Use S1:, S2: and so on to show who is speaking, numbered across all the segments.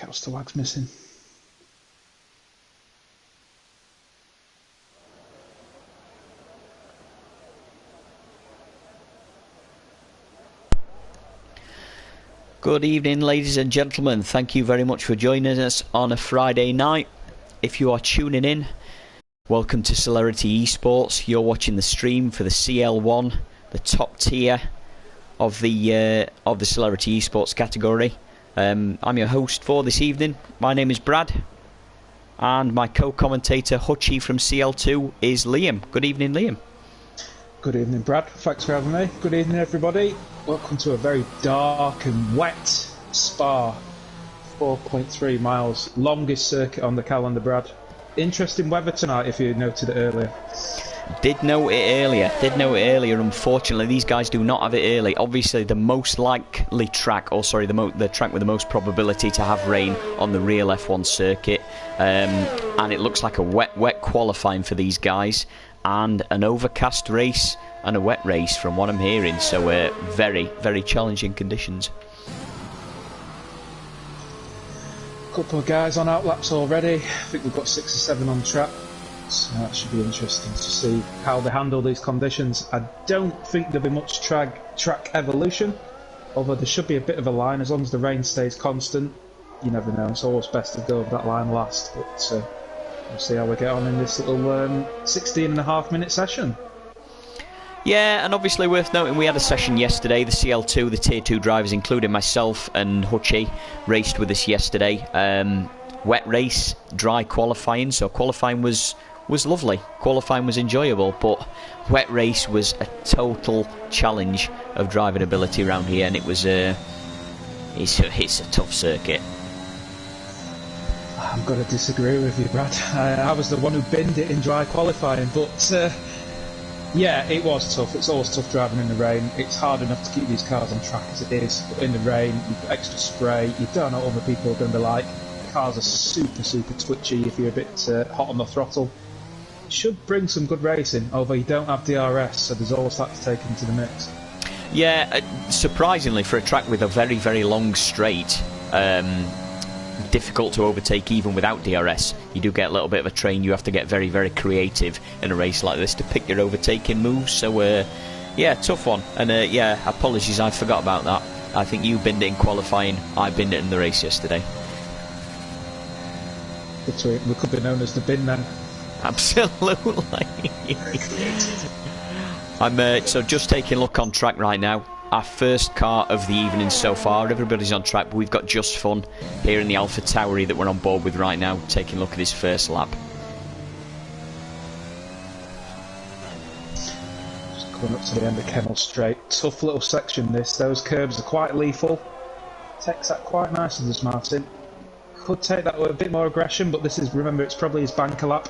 S1: What's the wags missing?
S2: Good evening, ladies and gentlemen. Thank you very much for joining us on a Friday night. If you are tuning in, welcome to Celerity eSports. You're watching the stream for the CL-1, the top tier of the Celerity eSports category. I'm your host for this evening. My name is Brad, and my co-commentator Hutchie from CL2 is Liam. Good evening, Liam.
S1: Good evening, Brad. Thanks for having me. Good evening, everybody. Welcome to a very dark and wet Spa. 4.3 miles. Longest circuit on the calendar, Brad. Interesting weather tonight, if you noted it earlier.
S2: Did note it earlier. Unfortunately, these guys do not have it early. Obviously, the most likely track, the track with the most probability to have rain on the real F1 circuit. And it looks like a wet qualifying for these guys. And an overcast race and a wet race from what I'm hearing. So very, very challenging conditions.
S1: Couple of guys on outlaps already. I think we've got 6 or 7 on track. So that should be interesting to see how they handle these conditions. I don't think there'll be much track evolution, although there should be a bit of a line as long as the rain stays constant. You never know, it's always best to go over that line last, but we'll see how we get on in this little 16.5-minute session.
S2: Yeah, and obviously worth noting we had a session yesterday. The CL2, the Tier 2 drivers, including myself and Hutchie, raced with us yesterday. Wet race, dry qualifying, so qualifying was lovely. Qualifying was enjoyable, but wet race was a total challenge of driving ability around here, and it was it's a tough circuit.
S1: I'm going to disagree with you, Brad. I was the one who binned it in dry qualifying, but yeah, it was tough. It's always tough driving in the rain. It's hard enough to keep these cars on track as it is, but in the rain, you've got extra spray. You don't know what other people are going to be like. The cars are super twitchy if you're a bit hot on the throttle. It should bring some good racing, although you don't have DRS, so there's always that to take into the mix.
S2: Yeah, surprisingly for a track with a very, very long straight, difficult to overtake even without DRS. You do get a little bit of a train. You have to get very, very creative in a race like this to pick your overtaking moves. So yeah, tough one. And yeah, apologies, I forgot about that. I think you binned it in qualifying, I binned it in the race yesterday.
S1: We could be known as the bin men.
S2: Absolutely. I'm so just taking a look on track right now. Our first car of the evening so far. Everybody's on track, but we've got Just Fun here in the Alpha Tauri that we're on board with right now, taking a look at his first lap.
S1: Just coming up to the end of Kennel Straight. Tough little section this. Those curbs are quite lethal. Takes that quite nicely, this Martin. Could take that with a bit more aggression, but this is, remember, it's probably his banker lap.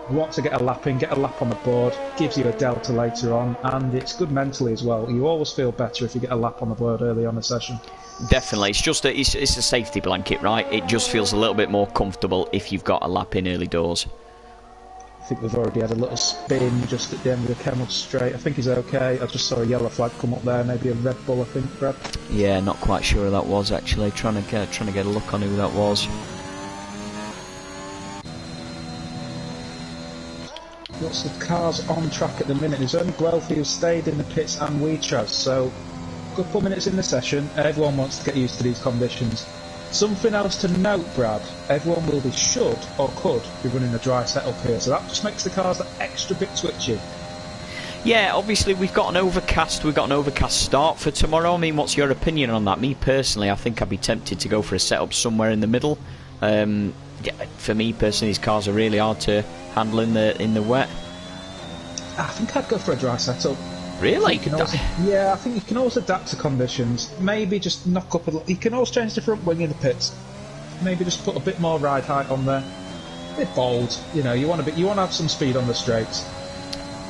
S1: He wants to get a lap in, get a lap on the board, gives you a delta later on, and it's good mentally as well. You always feel better if you get a lap on the board early on the session.
S2: Definitely, it's just it's a safety blanket, right? It just feels a little bit more comfortable if you've got a lap in early doors.
S1: I think we've already had a little spin just at the end of the Kennel Straight. I think he's okay. I just saw a yellow flag come up there, maybe a Red Bull, I think, Brad.
S2: Yeah, not quite sure who that was actually. Trying to get a look on who that was.
S1: Lots of cars on track at the minute. There's only Guelphy who's stayed in the pits and Weetraz, so a couple of minutes in the session. Everyone wants to get used to these conditions. Something else to note, Brad, everyone will be should or could be running a dry setup here, so that just makes the cars that extra bit twitchy.
S2: Yeah, obviously we've got an overcast start for tomorrow. I mean, what's your opinion on that? Me personally, I think I'd be tempted to go for a setup somewhere in the middle. Yeah, for me personally, these cars are really hard to handle in the wet.
S1: I think I'd go for a dry setup.
S2: Really?
S1: Yeah, I think you can always adapt to conditions. Maybe just knock up a little. You can always change the front wing in the pits. Maybe just put a bit more ride height on there. A bit bold, you know. You want to have some speed on the straights.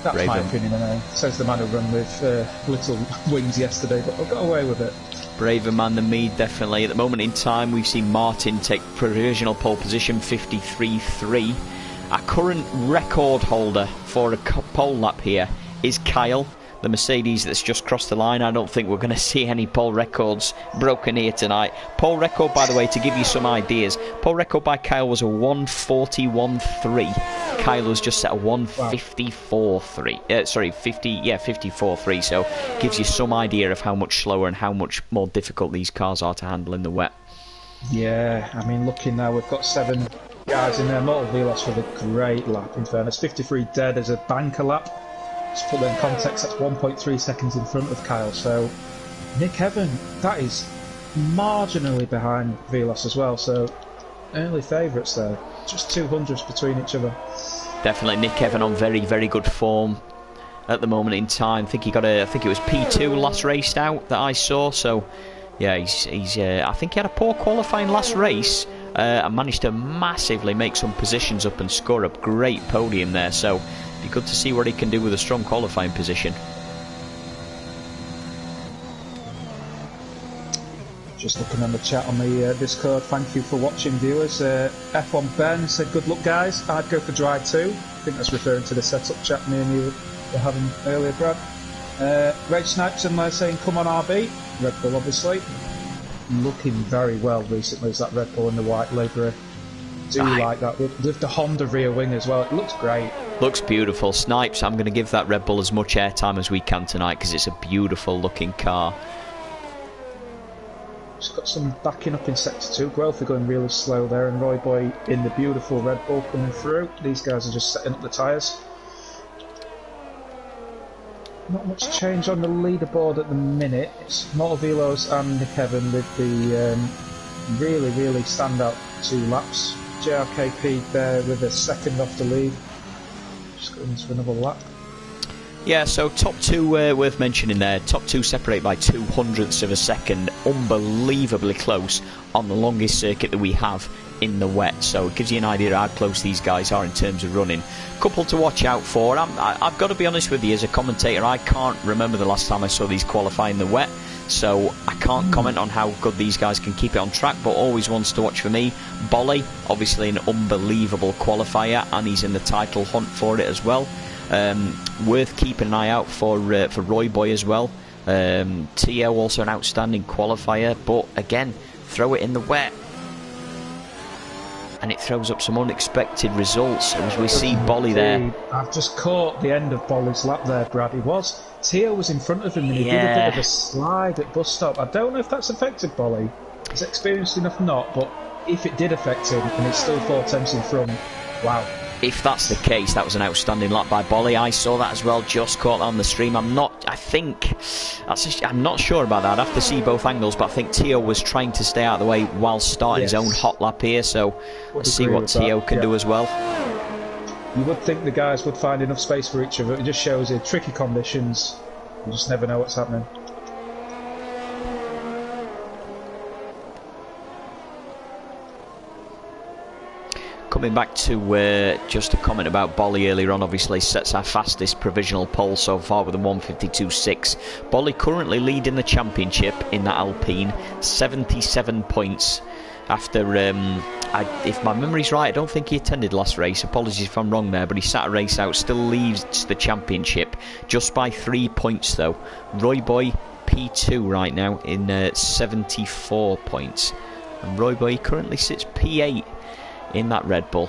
S1: That's
S2: Brave
S1: my
S2: him.
S1: opinion, anyway. Says the man who ran with little wings yesterday, but I got away with it.
S2: Braver man than me, definitely. At the moment in time, we've seen Martin take provisional pole position, 53.3. Our current record holder for a pole lap here is Kyle. the Mercedes that's just crossed the line. I don't think we're going to see any pole records broken here tonight. Pole record, by the way, to give you some ideas, pole record by Kyle was a 1:41.3. Kyle was just set a 1:54.3. Sorry, 54.3. So gives you some idea of how much slower and how much more difficult these cars are to handle in the wet.
S1: Yeah, I mean, looking now, we've got 7 guys in there. Mortal Velos with a great lap, in fairness. 53 dead as a banker lap. Just put that in context, that's 1.3 seconds in front of Kyle. So Nick Evan, that is marginally behind Velos as well. So early favourites there. Just 200s between each other.
S2: Definitely Nick Evan on very, very good form at the moment in time. I think it was P2 last raced out that I saw. So yeah, he's I think he had a poor qualifying last race and managed to massively make some positions up and score a great podium there. So be good to see what he can do with a strong qualifying position.
S1: Just looking on the chat on the Discord, thank you for watching, viewers. F1 Ben said, good luck guys, I'd go for dry too. I think that's referring to the setup chat me and you were having earlier, Brad. Rage Snipes and saying, come on RB. Red Bull obviously. Looking very well recently, is that Red Bull in the white livery. Do like that, with the Honda rear wing as well, it looks great.
S2: Looks beautiful. Snipes, I'm going to give that Red Bull as much airtime as we can tonight because it's a beautiful looking car.
S1: Just got some backing up in Sector 2. Guelph are going really slow there, and Roy Boy in the beautiful Red Bull coming through. These guys are just setting up the tyres. Not much change on the leaderboard at the minute. It's Mortal Velos and Nick Evan with the really, really standout 2 laps. JRKP there with a second off the lead. Just going into another lap.
S2: Yeah, so top 2 worth mentioning there. Top 2 separate by 200ths of a second. Unbelievably close on the longest circuit that we have in the wet. So it gives you an idea of how close these guys are in terms of running. Couple to watch out for. I've got to be honest with you, as a commentator, I can't remember the last time I saw these qualify in the wet. So I can't comment on how good these guys can keep it on track, but always ones to watch for me. Bolly, obviously an unbelievable qualifier, and he's in the title hunt for it as well. Worth keeping an eye out for Roy Boy as well. Tio also an outstanding qualifier, but again, throw it in the wet and it throws up some unexpected results as we see Bolly there.
S1: I've just caught the end of Bolly's lap there, Brad. Tio was in front of him and he did a bit of a slide at bus stop. I don't know if that's affected Bolly. He's experienced enough not, but if it did affect him and it's still 4 tenths in front, wow.
S2: If that's the case, that was an outstanding lap by Bolly. I saw that as well, just caught that on the stream. I'm not sure about that. I'd have to see both angles, but I think Tio was trying to stay out of the way while starting his own hot lap here, so let's see what Tio can do as well.
S1: You would think the guys would find enough space for each other. It just shows you tricky conditions. You just never know what's happening.
S2: Coming back to just a comment about Bolly earlier on, obviously sets our fastest provisional pole so far with a 1:52.6. Bolly currently leading the championship in that Alpine, 77 points. After, if my memory's right, I don't think he attended last race. Apologies if I'm wrong there, but he sat a race out, still leads the championship just by 3 points though. Roy Boy P2 right now in 74 points, and Roy Boy currently sits P8 in that Red Bull.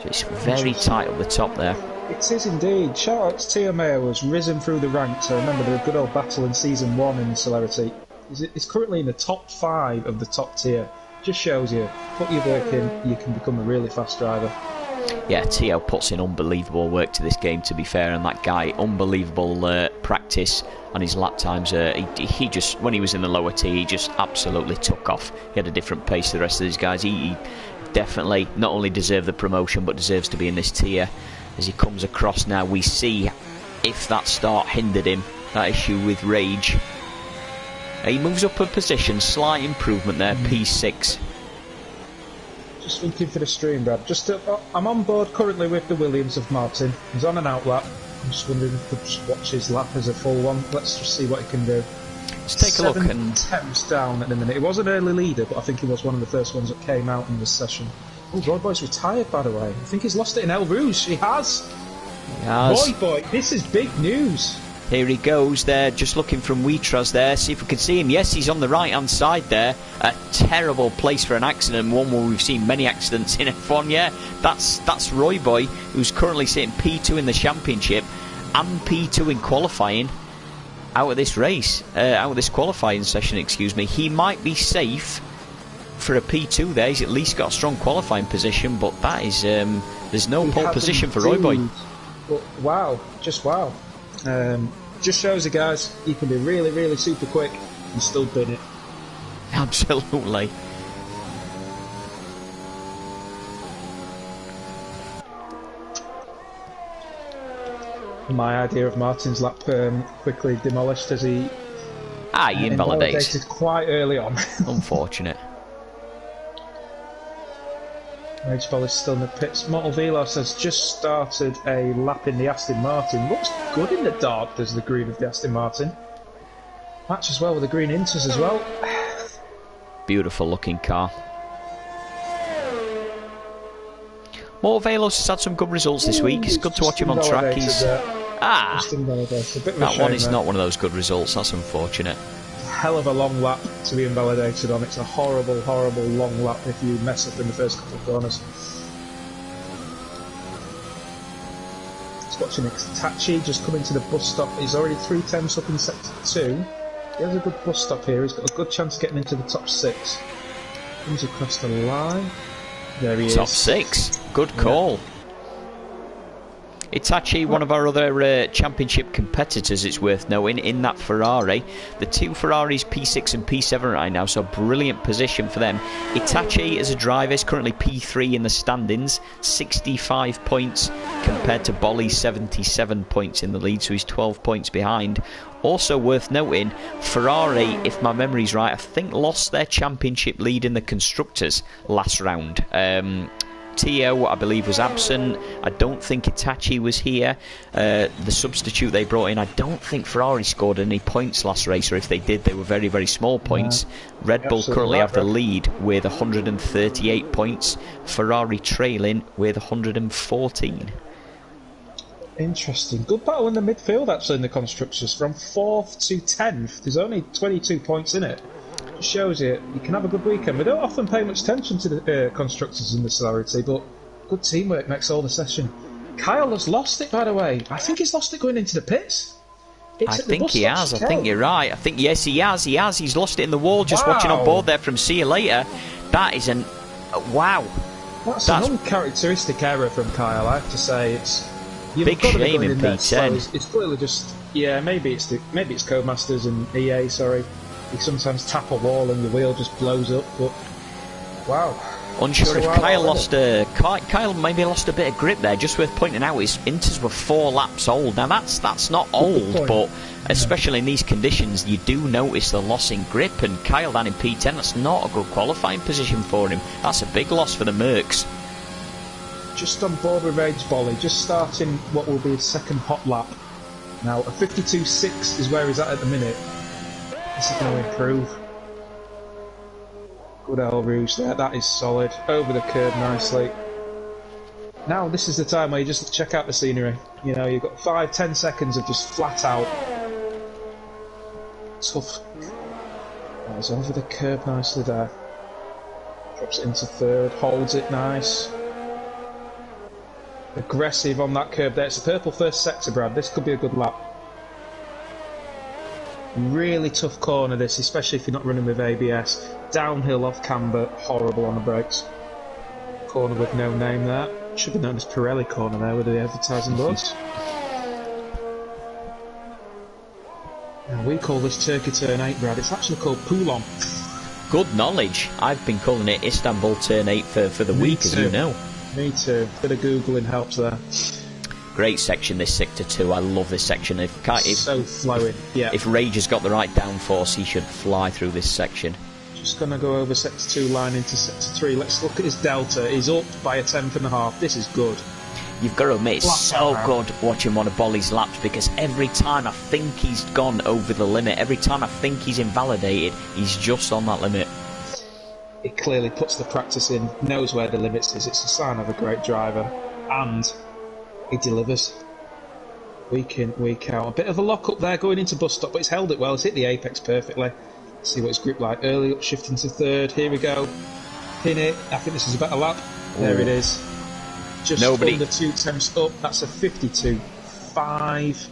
S2: So it's very tight up the top there.
S1: It is indeed. Shout out to Tio Mayo, has risen through the ranks. I remember the good old battle in Season 1 in Celerity. He's currently in the top 5 of the top tier. Just shows you, put your work in, you can become a really fast driver.
S2: Yeah, Tio puts in unbelievable work to this game, to be fair, and that guy, unbelievable practice on his lap times. He just, when he was in the lower tier, he just absolutely took off. He had a different pace to the rest of these guys. He definitely not only deserved the promotion, but deserves to be in this tier. As he comes across now, we see if that start hindered him, that issue with Rage. He moves up a position, slight improvement there, P6.
S1: Just thinking for the stream, Brad. I'm on board currently with the Williams of Martin. He's on an out lap. I'm just wondering if we could just watch his lap as a full one. Let's just see what he can do.
S2: Let's take a look.
S1: 7 attempts down at the minute. It was an early leader, but I think he was one of the first ones that came out in this session. Oh, Roy Boy's retired, by the way. I think he's lost it in El Rouge. He has.
S2: He has.
S1: Roy Boy, this is big news.
S2: Here he goes there, just looking from Wheatras there, see if we can see him. Yes, he's on the right-hand side there. A terrible place for an accident, one where we've seen many accidents in F1. Yeah, that's Roy Boy, who's currently sitting P2 in the championship and P2 in qualifying out of this race, out of this qualifying session, excuse me. He might be safe for a P2 there. He's at least got a strong qualifying position, but that is, there's no pole position for Roy Boy.
S1: But wow, just wow. Just shows the guys you can be really, really super quick and still bin it.
S2: Absolutely.
S1: My idea of Martin's lap quickly demolished as he
S2: invalidated
S1: quite early on.
S2: Unfortunate.
S1: Rage Ball is still in the pits. Motelvelos has just started a lap in the Aston Martin. Looks good in the dark, does the green of the Aston Martin. Matches well with the green Inters as well.
S2: Beautiful looking car. Motelvelos has had some good results this week. It's good to watch him on track. That one is not one of those good results. That's unfortunate.
S1: Hell of a long lap to be invalidated on. It's a horrible, horrible long lap if you mess up in the first couple of corners. Just watching Tachi just coming to the bus stop. He's already 3 tenths up in sector 2. He has a good bus stop here. He's got a good chance of getting into the top 6. Comes across the line. There he is.
S2: Top 6. Good call. Itachi, one of our other championship competitors, it's worth knowing, in that Ferrari. The 2 Ferraris, P6 and P7 right now, so brilliant position for them. Itachi, as a driver, is currently P3 in the standings, 65 points, compared to Bolly's 77 points in the lead, so he's 12 points behind. Also worth noting, Ferrari, if my memory's right, I think lost their championship lead in the Constructors last round. Tio, I believe, was absent. I don't think Itachi was here. The substitute they brought in, I don't think Ferrari scored any points last race, or if they did, they were very, very small points. Red Bull currently have the lead with 138 points. Ferrari trailing with 114.
S1: Interesting. Good battle in the midfield, actually, in the Constructors. From 4th to 10th, there's only 22 points in it. Just shows you can have a good weekend. We don't often pay much attention to the Constructors in the Celerity, but good teamwork makes all the session. Kyle has lost it, by the way. I think he's lost it going into the pits.
S2: I think he has. I think you're right. I think, yes, he has. He has. He's lost it in the wall. Just watching on board there from See You Later. That is an... wow.
S1: That's an uncharacteristic error from Kyle, I have to say. It's...
S2: Big shame in P10.
S1: It's clearly just... Yeah, maybe it's Codemasters and EA, sorry. You sometimes tap a wall and the wheel just blows up, but wow.
S2: Unsure if Kyle lost Kyle maybe lost a bit of grip there. Just worth pointing out, his Inters were 4 laps old. Now that's not old, but especially in these conditions, you do notice the loss in grip. And Kyle down in P10, that's not a good qualifying position for him. That's a big loss for the Mercs.
S1: Just on board with Rage Bolly, just starting what will be his second hot lap. Now a 52.6 is where he's at the minute. This is going to improve. Good El Rouge there, that is solid. Over the curb nicely. Now this is the time where you just check out the scenery. You know, you've got 5-10 seconds of just flat out. Tough. Oh, he's over the curb nicely there. Drops it into 3rd, holds it nice. Aggressive on that curb there. It's a purple first sector, Brad. This could be a good lap. Really tough corner this, especially if you're not running with ABS. Downhill off camber, horrible on the brakes. Corner with no name there. Should be known as Pirelli corner there with the advertising boards. Now we call this Turkey Turn 8, Brad. It's actually called Poulon.
S2: Good knowledge. I've been calling it Istanbul Turn 8 for the week, as you know.
S1: Me too. Bit of Googling helps there.
S2: Great section, this sector 2. I love this section. If
S1: so flowing. Yeah.
S2: If Rage has got the right downforce, he should fly through this section.
S1: Just gonna go over sector 2 line into sector 3. Let's look at his delta. He's up by a 10.5. This is good.
S2: You've got to admit, it's so good watching one of Bolly's laps, because every time I think he's gone over the limit, every time I think he's invalidated, he's just on that limit.
S1: It clearly puts the practice in, knows where the limits is. It's a sign of a great driver, and he delivers. week in, week out. A bit of a lock up there going into bus stop, but it's held it well. It's hit the apex perfectly. Let's see what his grip like. Early up, shifting to third. Here we go. Pin it. I think this is a better lap. Ooh. There it is. Just under 2 temps up. That's a 52.5.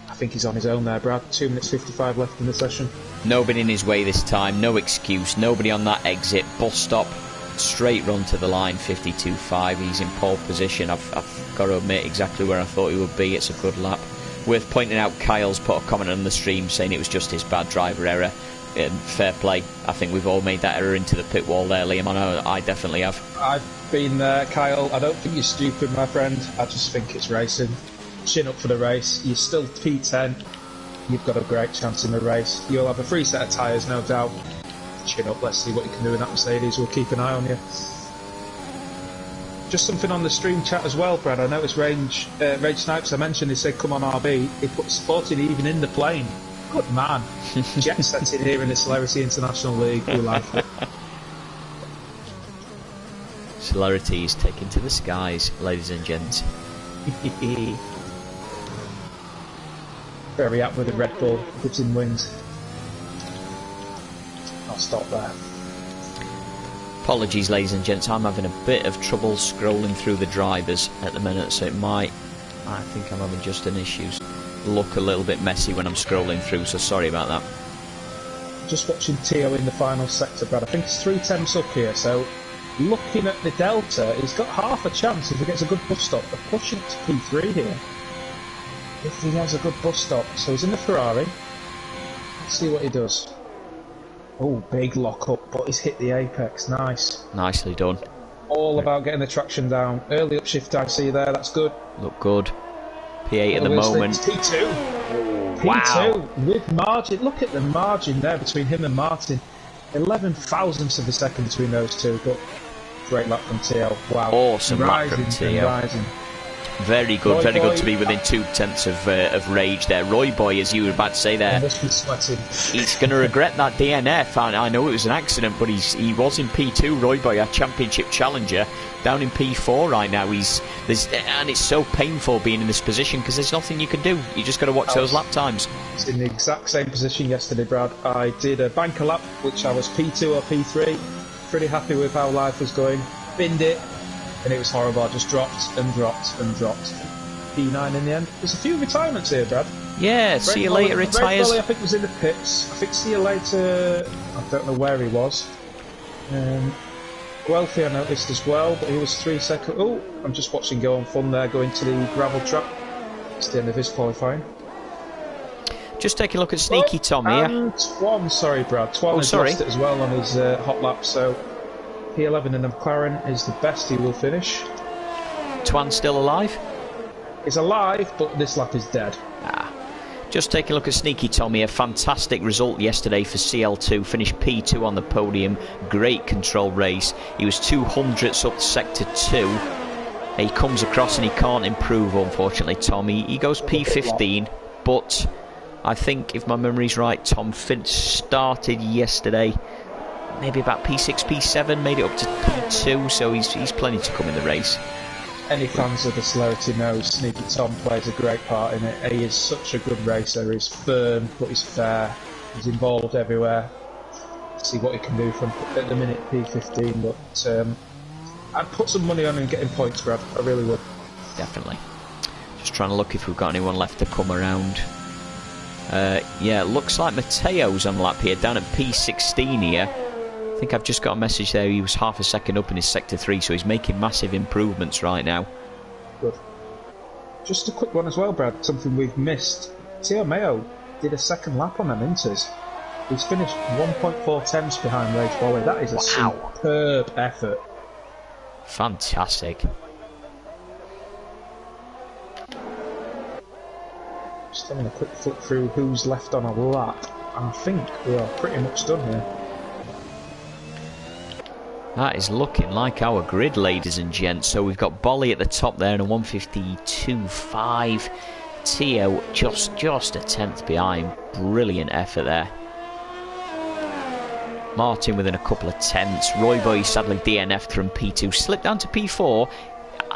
S1: I think he's on his own there, Brad. 2 minutes 55 left in the session.
S2: Nobody in his way this time. No excuse. Nobody on that exit. Bus stop. Straight run to the line. 52.5. He's in pole position. I've got to admit exactly where I thought he would be. It's a good lap. Worth pointing out, Kyle's put a comment on the stream saying it was just his bad driver error. Fair play. I think we've all made that error into the pit wall there, Liam. I know I definitely have.
S1: I've been there, Kyle. I don't think you're stupid, my friend. I just think it's racing. Chin up for the race. You're still P10. You've got a great chance in the race. You'll have a free set of tyres, no doubt. Chin up. Let's see what you can do in that Mercedes. We'll keep an eye on you. Just something on the stream chat as well, Brad. I noticed Rage Snipes, I mentioned, he said come on RB. He put sporting even in the plane. Good man. Jet sets in here in the Celerity International League. We like it.
S2: Celerity is taken to the skies, ladies and gents.
S1: Very happy with the Red Bull. Gives him wings. I'll stop there.
S2: Apologies, ladies and gents. I'm having a bit of trouble scrolling through the drivers at the minute, so it might... I think I'm having just an issues. Look a little bit messy when I'm scrolling through, so sorry about that.
S1: Just watching Tio in the final sector, Brad. I think it's 3 temps up here, so looking at the Delta, he's got half a chance if he gets a good bus stop of pushing to P3 here. If he has a good bus stop. So he's in the Ferrari. Let's see what he does. Oh, big lock up, but he's hit the apex. Nice.
S2: Nicely done.
S1: All about getting the traction down. Early upshift I see there, that's good.
S2: Look good. P8 at the moment.
S1: P2.
S2: Wow.
S1: P2 with margin. Look at the margin there between him and Martin. 11 thousandths of a second between those two, but great lap from TL. Wow.
S2: Awesome lap from TL. Very good, very good to be within 2 tenths of Rage there. Roy Boy, as you were about to say there,
S1: must be sweating.
S2: He's going to regret that DNF. I know it was an accident, but he was in P2. Roy Boy, a championship challenger, down in P4 right now. And it's so painful being in this position because there's nothing you can do. You just got to watch those lap times.
S1: It's in the exact same position yesterday, Brad. I did a banker lap, which I was P2 or P3. Pretty happy with how life was going. Binned it. And it was horrible. I just dropped and dropped and dropped. P9 in the end. There's a few retirements here, Brad.
S2: Yeah, see you later retires.
S1: I think was in the pits. I think see you later. I don't know where he was. Guelphy I noticed as well, but he was 3 seconds. Oh, I'm just watching Go on Fun there going to the gravel trap. It's the end of his qualifying.
S2: Just take a look at Sneaky Tom here.
S1: And Twan, sorry, Brad. Twan has lost it as well on his hot lap, so. P11 in the McLaren is the best he will finish.
S2: Twan still alive?
S1: He's alive, but this lap is dead.
S2: Just take a look at Sneaky Tommy. A fantastic result yesterday for CL2. Finished P2 on the podium. Great control race. He was 200ths up to sector 2. He comes across and he can't improve, unfortunately, Tommy. He goes P15, but I think, if my memory's right, Tom started yesterday maybe about P6, P7, made it up to P2, so he's plenty to come in the race.
S1: Any fans of the Celerity know Sneaky Tom plays a great part in it. He is such a good racer. He's firm, but he's fair. He's involved everywhere. See what he can do from, at the minute, P15, but I'd put some money on him getting points, Brad. I really would.
S2: Definitely. Just trying to look if we've got anyone left to come around. Yeah, looks like Mateo's on lap here, down at P16 here. I think I've just got a message there. He was half a second up in his sector 3, so he's making massive improvements right now.
S1: Good. Just a quick one as well, Brad. Something we've missed. Tio Mayo did a second lap on them Inters. He's finished 1.4 temps behind Rage Volley. That is a superb effort.
S2: Fantastic.
S1: Just having a quick flick through who's left on a lap. I think we are pretty much done here.
S2: That is looking like our grid, ladies and gents. So we've got Bolly at the top there in a 152.5. Tio just a tenth behind. Brilliant effort there. Martin within a couple of tenths. Roy Boy sadly DNF'd from P2. Slipped down to P4.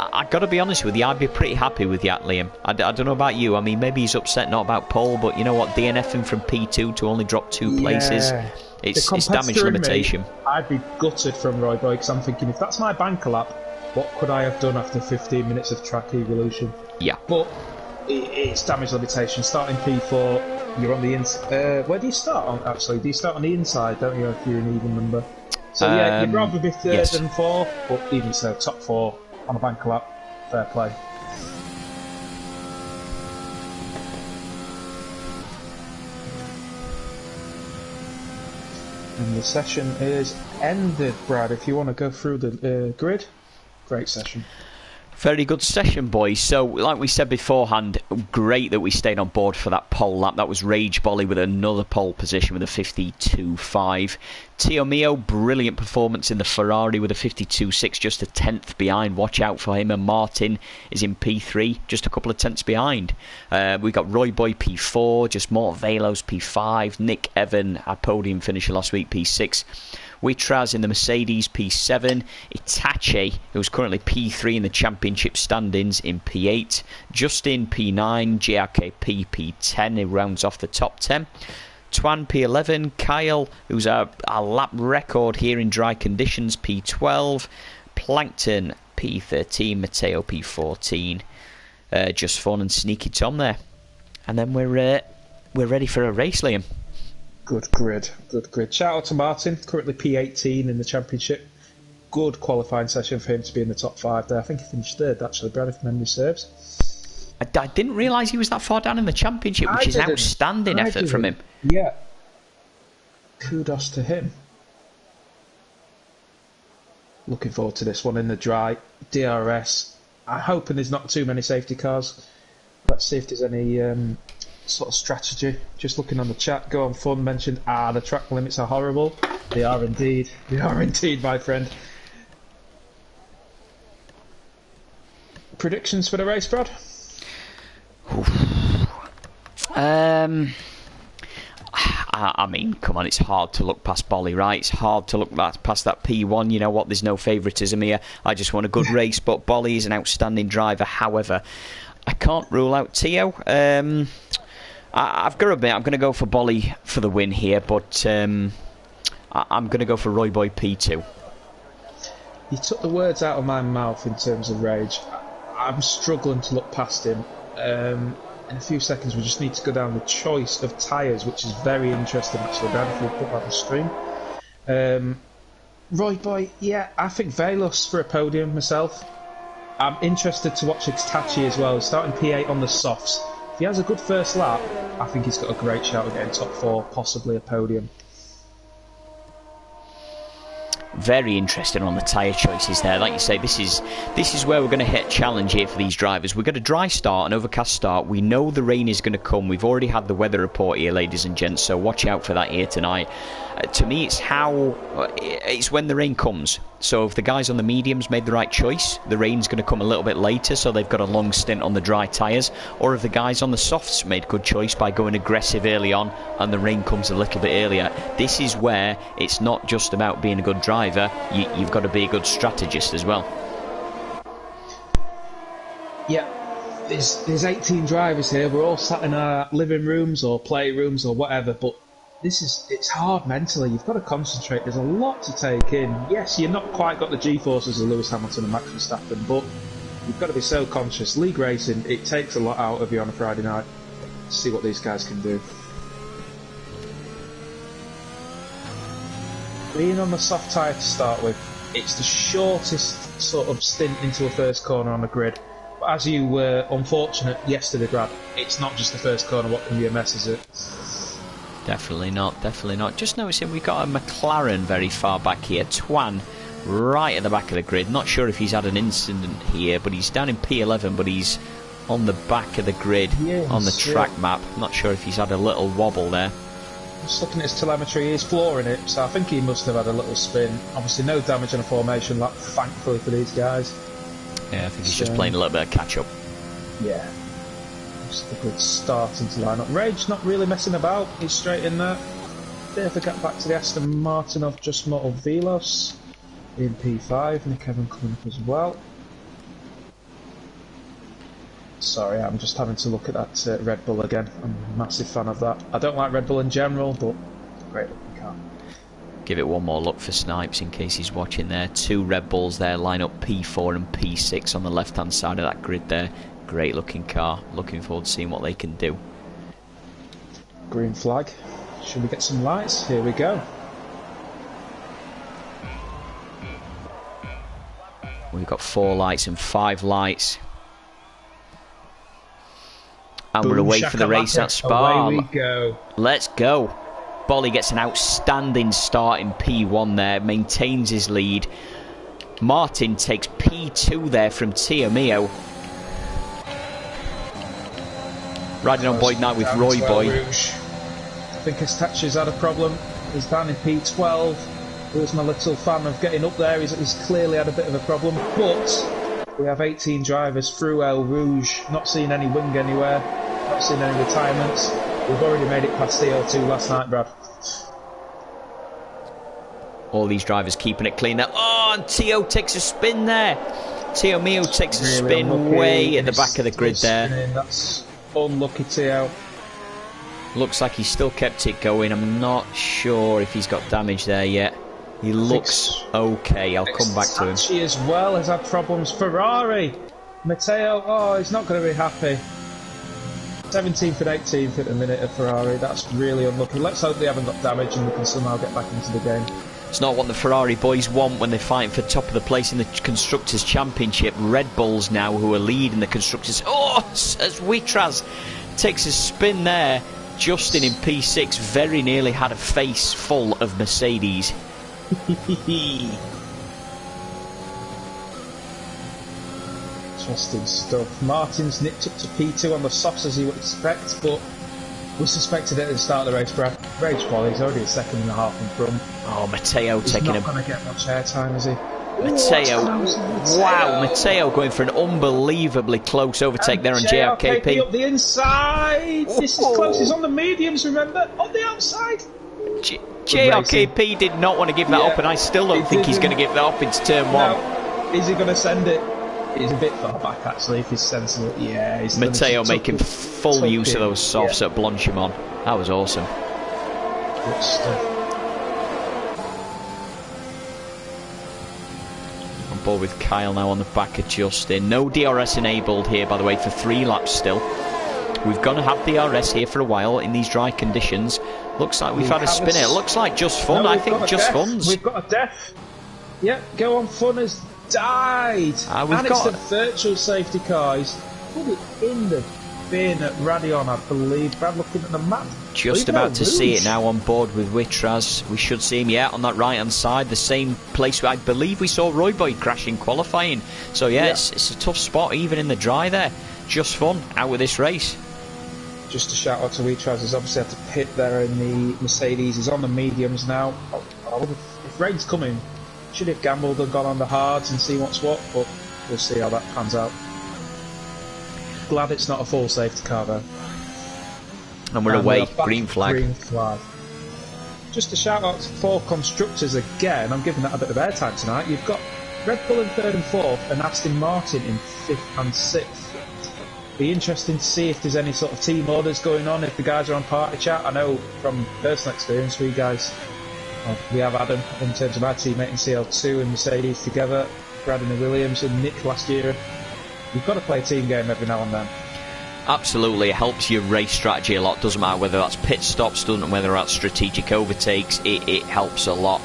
S2: I got to be honest with you, I'd be pretty happy with that, Liam. I don't know about you. I mean, maybe he's upset not about pole, but you know what? DNFing from P2 to only drop 2 places, it's damage limitation.
S1: I'd be gutted from Roy Boy, because I'm thinking, if that's my banker lap, what could I have done after 15 minutes of track evolution?
S2: Yeah.
S1: But it's damage limitation. Starting P4, you're on the inside. Where do you start on, actually? Do you start on the inside, don't you, if you're an even number? So yeah, you'd rather be third than fourth, but even so, top 4 on a banker lap, fair play. And the session is ended, Brad. If you want to go through the grid, great session.
S2: Very good session, boys. So, like we said beforehand, great that we stayed on board for that pole lap. That was Rage Bolly with another pole position with a 52.5. Tio Mio, brilliant performance in the Ferrari with a 52.6, just a tenth behind. Watch out for him. And Martin is in P3, just a couple of tenths behind. We got Roy Boy P4, just Mort Velos P5. Nick Evan, our podium finisher last week, P6. Witraz in the Mercedes P7, Itachi, who's currently P3 in the championship standings, in P8, Justin P9, JRKP P10, who rounds off the top 10, Twan P11, Kyle, who's a lap record here in dry conditions, P12, Plankton P13, Matteo P14, Just Fun and Sneaky Tom there. And then we're ready for a race, Liam.
S1: Good grid. Shout out to Martin, currently P18 in the championship. Good qualifying session for him to be in the top 5 there. I think he finished third, actually, Brad, if memory serves.
S2: I didn't realise he was that far down in the championship, which is an outstanding effort from him.
S1: Yeah. Kudos to him. Looking forward to this one in the dry. DRS. I'm hoping there's not too many safety cars. Let's see if there's any sort of strategy. Just looking on the chat, Go On Fun mentioned, the track limits are horrible. They are indeed. They are indeed, my friend. Predictions for the race, Brad?
S2: I mean, come on, it's hard to look past Bolly, right? It's hard to look past that P1. You know what? There's no favouritism here. I just want a good race, but Bolly is an outstanding driver. However, I can't rule out Tio. I've got to admit, I'm going to go for Bolly for the win here, but I'm going to go for Roy Boy P2.
S1: You took the words out of my mouth in terms of Rage. I'm struggling to look past him. In a few seconds, we just need to go down the choice of tyres, which is very interesting, actually, Brad, if you put that on the screen. Roy Boy, yeah, I think Velos for a podium myself. I'm interested to watch Itachi as well. He's starting P8 on the softs. If he has a good first lap, I think he's got a great shout at getting top 4, possibly a podium.
S2: Very interesting on the tyre choices there. Like you say, this is where we're going to hit challenge here for these drivers. We've got a dry start, an overcast start. We know the rain is going to come. We've already had the weather report here, ladies and gents, so watch out for that here tonight. To me, it's when the rain comes. So if the guys on the mediums made the right choice, the rain's going to come a little bit later, so they've got a long stint on the dry tyres. Or if the guys on the softs made good choice by going aggressive early on, and the rain comes a little bit earlier. This is where it's not just about being a good driver, you've got to be a good strategist as well.
S1: Yeah, there's 18 drivers here. We're all sat in our living rooms or playrooms or whatever, but it's hard mentally. You've got to concentrate. There's a lot to take in. Yes, you're not quite got the G-forces of Lewis Hamilton and Max Verstappen, but you've got to be so conscious. League racing, it takes a lot out of you on a Friday night. See what these guys can do. Being on the soft tyre to start with, it's the shortest sort of stint into a first corner on the grid. But as you were unfortunate yesterday, Brad, it's not just the first corner. What can be a mess, is it?
S2: Definitely not, definitely not. Just noticing we've got a McLaren very far back here. Twan right at the back of the grid. Not sure if he's had an incident here, but he's down in P11, but he's on the back of the grid, on the track map. Not sure if he's had a little wobble there.
S1: Just looking at his telemetry, he's flooring it, so I think he must have had a little spin. Obviously no damage on a formation lap, thankfully for these guys.
S2: Yeah, I think he's just playing a little bit of catch up.
S1: Yeah. Just a good start into line-up. Rage not really messing about, he's straight in there. Bit of a gap back to the Aston Martin of Just Mortal Velos in P5, Nick Evan coming up as well. Sorry, I'm just having to look at that Red Bull again. I'm a massive fan of that. I don't like Red Bull in general, but great looking car.
S2: Give it one more look for Snipes in case he's watching there. 2 Red Bulls there, line up P4 and P6 on the left hand side of that grid there. Great looking car. Looking forward to seeing what they can do.
S1: Green flag. Should we get some lights? Here we go.
S2: We've got 4 lights and 5 lights. And
S1: Boom,
S2: we're away for the race at Spa.
S1: Away we go.
S2: Let's go. Bolly gets an outstanding start in P1 there, maintains his lead. Martin takes P2 there from Tio Mio. Riding on Boyd now with Roy Boy.
S1: I think Hitachi's had a problem. He's down in P12. He was my little fan of getting up there. He's clearly had a bit of a problem. But we have 18 drivers through El Rouge. Not seen any wing anywhere. Not seen any retirements. We've already made it past CL-2 last night, Brad.
S2: All these drivers keeping it clean there. Oh, and Tio takes a spin there. Tio Mio takes a spin way at the back of the grid there.
S1: That's unlucky, Tio.
S2: Looks like he's still kept it going. I'm not sure if he's got damage there yet. He looks okay. I'll come back to him.
S1: Hitachi as well has had problems. Ferrari. Matteo, oh, he's not going to be happy. 17th and 18th at the minute of Ferrari. That's really unlucky. Let's hope they haven't got damage and we can somehow get back into the game.
S2: It's not what the Ferrari boys want when they're fighting for top of the place in the Constructors' Championship. Red Bulls now who are leading the Constructors. Oh, as Witraz takes a spin there. Justin in P6 very nearly had a face full of Mercedes.
S1: Interesting stuff. Martin's nipped up to P2 on the softs as you would expect, but we suspected it at the start of the race, Brad. Rage Ball, he's already a second and a half in front.
S2: Oh, Matteo taking a...
S1: He's not going to get much airtime, is he?
S2: Matteo, wow, Matteo going for an unbelievably close overtake there on JRKP.
S1: Up the inside. This is close. He's on the mediums, remember? On the outside.
S2: JRKP did not want to give that up, and I still don't think he's going to give that up into turn 1.
S1: No. Is he going to send it? He's a bit far back, actually, if he's sensing it. Yeah, he's
S2: Matteo making full use of those softs at Blanchimont. That was awesome.
S1: Good stuff.
S2: On board with Kyle now on the back of Justin. No DRS enabled here, by the way, for 3 laps still. We've got to have DRS here for a while in these dry conditions. Looks like we've had a spinner. It looks like Just Fun. I think Just Fun's.
S1: We've got a death. Yeah, Go On Fun has died. And it's the virtual safety car. He's put it in the bin at Radion, I believe. Brad, looking at the map.
S2: Just about to see it now on board with Witraz. We should see him, on that right-hand side. The same place I believe we saw Roy Boy crash in qualifying. So, it's a tough spot even in the dry there. Just Fun out with this race.
S1: Just a shout out to Witraz. He's obviously had to pit there in the Mercedes. He's on the mediums now. If rain's coming, should have gambled and gone on the hards and see what's what, but we'll see how that pans out. Glad it's not a full safety car though.
S2: And we're away. Green flag.
S1: Green flag. Just a shout out for Constructors again. I'm giving that a bit of airtime tonight. You've got Red Bull in 3rd and 4th and Aston Martin in 5th and 6th. Be interesting to see if there's any sort of team orders going on, if the guys are on party chat. I know from personal experience we have Adam in terms of our teammate in CL2 and Mercedes together, Brad and Williams and Nick last year. You've got to play a team game every now and then.
S2: Absolutely, it helps your race strategy a lot. Doesn't matter whether that's pit stops, doesn't matter whether that's strategic overtakes, it helps a lot.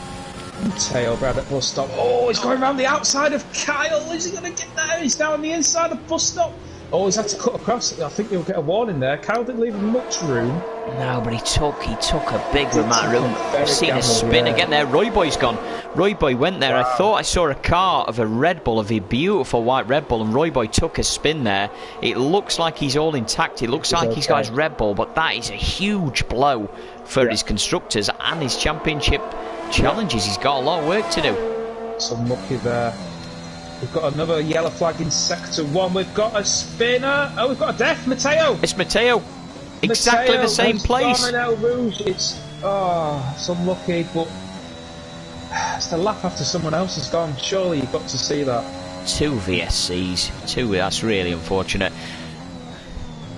S1: Tail Brad at bus stop. Oh, he's going around the outside of Kyle. Is he going to get there? He's down the inside of bus stop. Oh, he's had to cut across. I think he'll get a warning there. Kyle didn't leave much room.
S2: No, but he took a big amount of room. I've seen a spin again there. Roy Boy's gone. Roy Boy went there. Wow. I thought I saw a car of a Red Bull, of a beautiful white Red Bull, and Roy Boy took a spin there. It looks like he's all intact. It looks like he's got his Red Bull, but that is a huge blow for his Constructors and his championship challenges. He's got a lot of work to do.
S1: Some lucky there. We've got another yellow flag in Sector 1. We've got a spinner. Oh, we've got a death. Matteo.
S2: It's Matteo. Exactly the same place.
S1: It's unlucky, but it's the lap after someone else has gone. Surely you've got to see that.
S2: 2 VSCs. That's really unfortunate.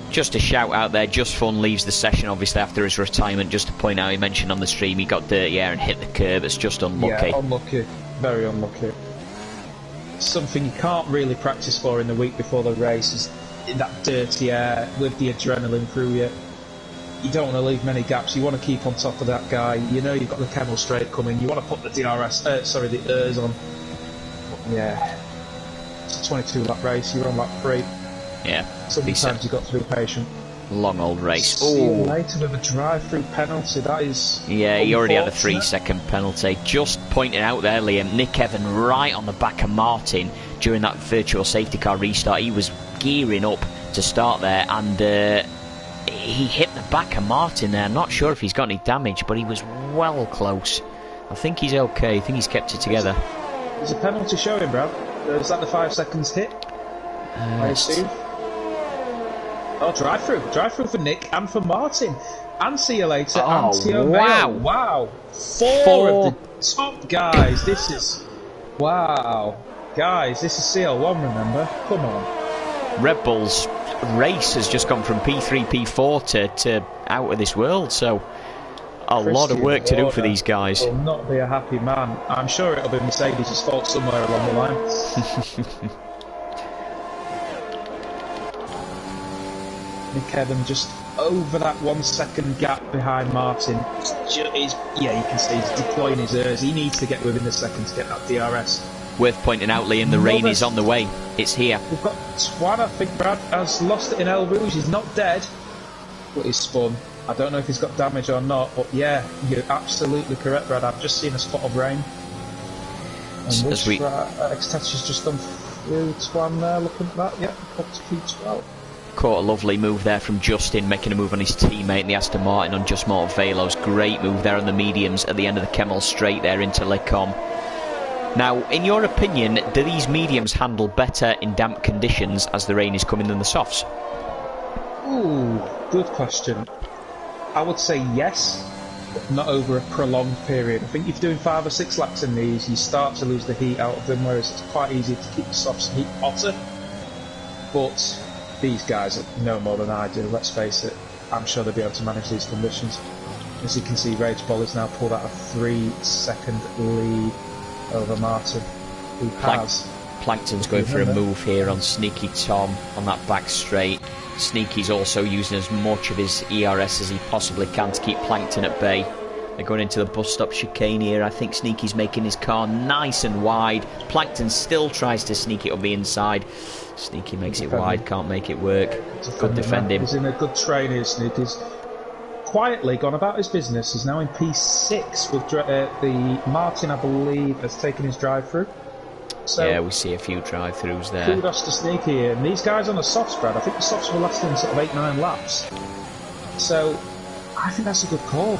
S2: Just a shout out there, Just Fun leaves the session obviously after his retirement. Just to point out, he mentioned on the stream he got dirty air and hit the curb. It's just unlucky.
S1: Yeah, unlucky. Very unlucky. Something you can't really practice for in the week before the race is in that dirty air with the adrenaline through you. You don't want to leave many gaps. You want to keep on top of that guy. You know you've got the Kemmel straight coming. You want to put the the ERS on. But yeah, it's a 22 lap race. You're on lap 3.
S2: Yeah.
S1: Sometimes you've got to be patient.
S2: Long old race.
S1: Later with a drive-through penalty. That is.
S2: Yeah, he already had a 3-second penalty. Just pointing out there, Liam, Nick Evan right on the back of Martin during that virtual safety car restart. He was gearing up to start there, and he hit the back of Martin there. I'm not sure if he's got any damage, but he was well close. I think he's okay. I think he's kept it together.
S1: There's a penalty showing, Brad. Is that the 5 seconds hit? I assume. Oh, drive-through for Nick and for Martin, and see you later.
S2: Oh,
S1: and Theo
S2: wow.
S1: Mayo. Wow, four of the top guys. This is wow, guys. This is CL-1. Remember, come on.
S2: Red Bull's race has just gone from P3, P4 to out of this world. So a lot of work to do for these guys.
S1: Will not be a happy man. I'm sure it'll be Mercedes' fault somewhere along the line. Nick Evan just over that 1 second gap behind Martin. Yeah, you can see he's deploying his ERS. He needs to get within the second to get that DRS.
S2: Worth pointing out, Liam, the rain is on the way. It's here.
S1: We've got Twan, I think Brad has lost it in El Rouge. He's not dead, but he's spun. I don't know if he's got damage or not, but yeah, you're absolutely correct, Brad. I've just seen a spot of rain. And X-Touch has just done through Twan there, looking at that. Yep, up to P12.
S2: Caught a lovely move there from Justin, making a move on his teammate in the Aston Martin on Just Mortal Velos. Great move there on the mediums at the end of the Kemmel straight there into Lecom. Now, in your opinion, do these mediums handle better in damp conditions as the rain is coming than the softs?
S1: Ooh, good question. I would say yes, but not over a prolonged period. I think if you're doing 5 or 6 laps in these, you start to lose the heat out of them, whereas it's quite easy to keep the softs heat hotter. But these guys know more than I do, let's face it. I'm sure they'll be able to manage these conditions. As you can see, Rage Ball has now pulled out a 3-second lead over Martin, who has.
S2: Plankton's going for a move here on Sneaky Tom on that back straight. Sneaky's also using as much of his ERS as he possibly can to keep Plankton at bay. They're going into the bus stop chicane here. I think Sneaky's making his car nice and wide. Plankton still tries to sneak it on the inside. Sneaky makes it wide, can't make it work. Good defending.
S1: He's in a good train here, Sneaky's quietly gone about his business. He's now in P6 with the Martin, I believe, has taken his drive-through. So,
S2: yeah, we see a few drive-throughs there.
S1: Kudos to Sneaky here. And these guys on the softs, Brad, I think the softs were lasting sort of 8-9 laps. So, I think that's a good call.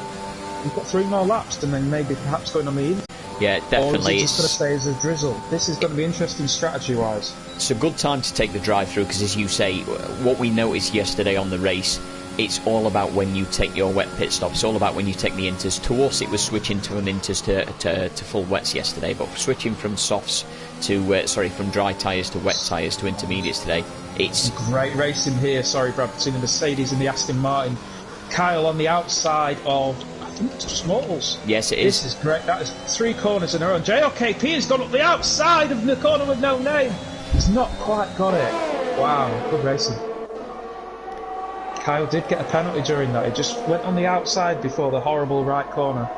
S1: We've got 3 more laps and then maybe perhaps going on the in.
S2: Yeah, definitely.
S1: Or is it just going to stay as a drizzle? This is going to be interesting strategy-wise.
S2: It's a good time to take the drive-through because, as you say, what we noticed yesterday on the race, it's all about when you take your wet pit stop. It's all about when you take the inters. To us, it was switching from inters to full wets yesterday, but switching from softs to from dry tyres to wet tyres to intermediates today. It's
S1: great racing here. Sorry, Brad, between the Mercedes and the Aston Martin. Kyle on the outside of, I think it's Smalls.
S2: Yes, it is.
S1: This is great. That is 3 corners in a row. JLKP has gone up the outside of the corner with no name. He's not quite got it. Wow, good racing. Kyle did get a penalty during that. He just went on the outside before the horrible right corner.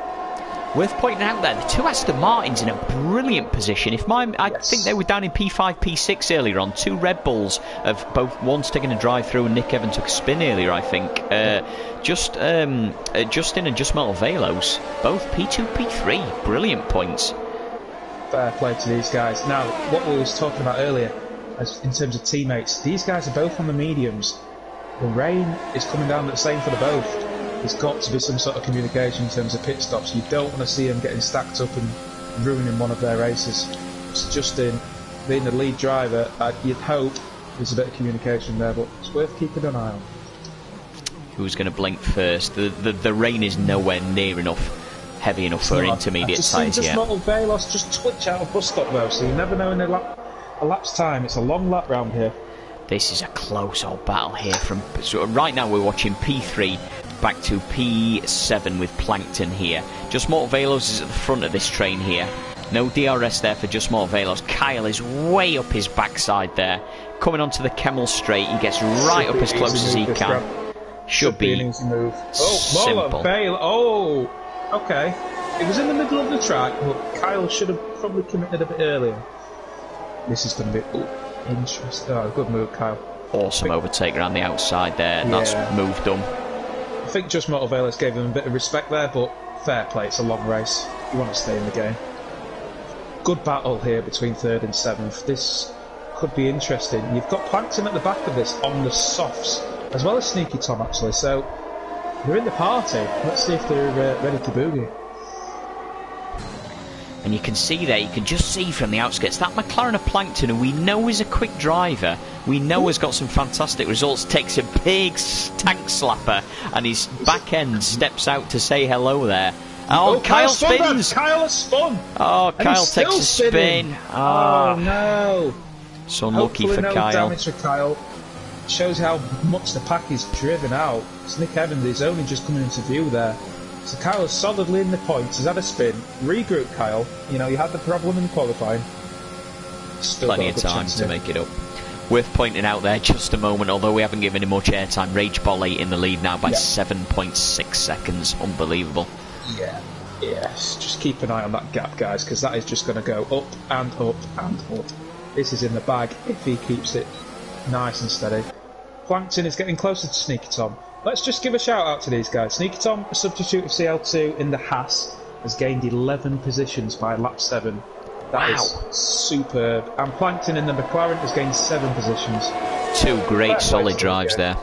S2: Worth pointing out there, the 2 Aston Martins in a brilliant position. I think they were down in P5, P6 earlier on. 2 Red Bulls of both, one's taking a drive through and Nick Evan took a spin earlier, I think. Justin and Just Metal Velos, both P2, P3. Brilliant points.
S1: Fair play to these guys. Now, what we was talking about earlier, in terms of teammates, these guys are both on the mediums. The rain is coming down the same for the both. There's got to be some sort of communication in terms of pit stops. You don't want to see them getting stacked up and ruining one of their races. So Justin, being the lead driver, you'd hope there's a bit of communication there, but it's worth keeping an eye on.
S2: Who's going to blink first? The rain is nowhere near enough, heavy enough for intermediate tyres yet.
S1: Just Mortal Velos just twitch out of bus stop though, so you never know in a lap's time. It's a long lap round here.
S2: This is a close old battle here. So right now we're watching P3 back to P7 with Plankton here. Just Mortal Velos is at the front of this train here. No DRS there for Just Mortal Velos. Kyle is way up his backside there. Coming onto the Kemmel straight, he gets right up as close as he can. Should be
S1: an easy move.
S2: Simple.
S1: Okay. It was in the middle of the track, but Kyle should have probably committed a bit earlier. This is going to be interesting. Oh, good move, Kyle.
S2: Awesome overtake around the outside there. Yeah. That's move done.
S1: I think Just Mortal Velos gave him a bit of respect there, but fair play. It's a long race. You want to stay in the game. Good battle here between 3rd and 7th. This could be interesting. You've got Plankton at the back of this on the softs, as well as Sneaky Tom actually. So they're in the party. Let's see if they're ready to boogie.
S2: And you can see there, you can just see from the outskirts, that McLaren of Plankton, who we know is a quick driver, we know has got some fantastic results, takes a big tank slapper, and his back end steps out to say hello there. Oh, Kyle spins!
S1: Kyle has spun!
S2: Oh, Kyle takes a spin.
S1: Oh, no!
S2: It's unlucky for
S1: no
S2: Kyle.
S1: Damage for Kyle. Shows how much the pack is driven out. Nick Evans is only just coming into view there. So Kyle is solidly in the points. He's had a spin. Regroup, Kyle. You know, you had the problem in the qualifying. Still
S2: plenty of time to make it up. Worth pointing out there, just a moment, although we haven't given him much airtime, Rage Bolly in the lead now by 7.6 seconds. Unbelievable.
S1: Yeah. Yes. Just keep an eye on that gap, guys, because that is just going to go up and up and up. This is in the bag if he keeps it nice and steady. Plankton is getting closer to Sneaky Tom. Let's just give a shout out to these guys. Sneaky Tom, a substitute of CL-2 in the Haas, has gained 11 positions by lap 7. That is superb. And Plankton in the McLaren has gained 7 positions.
S2: 2 great solid drives there.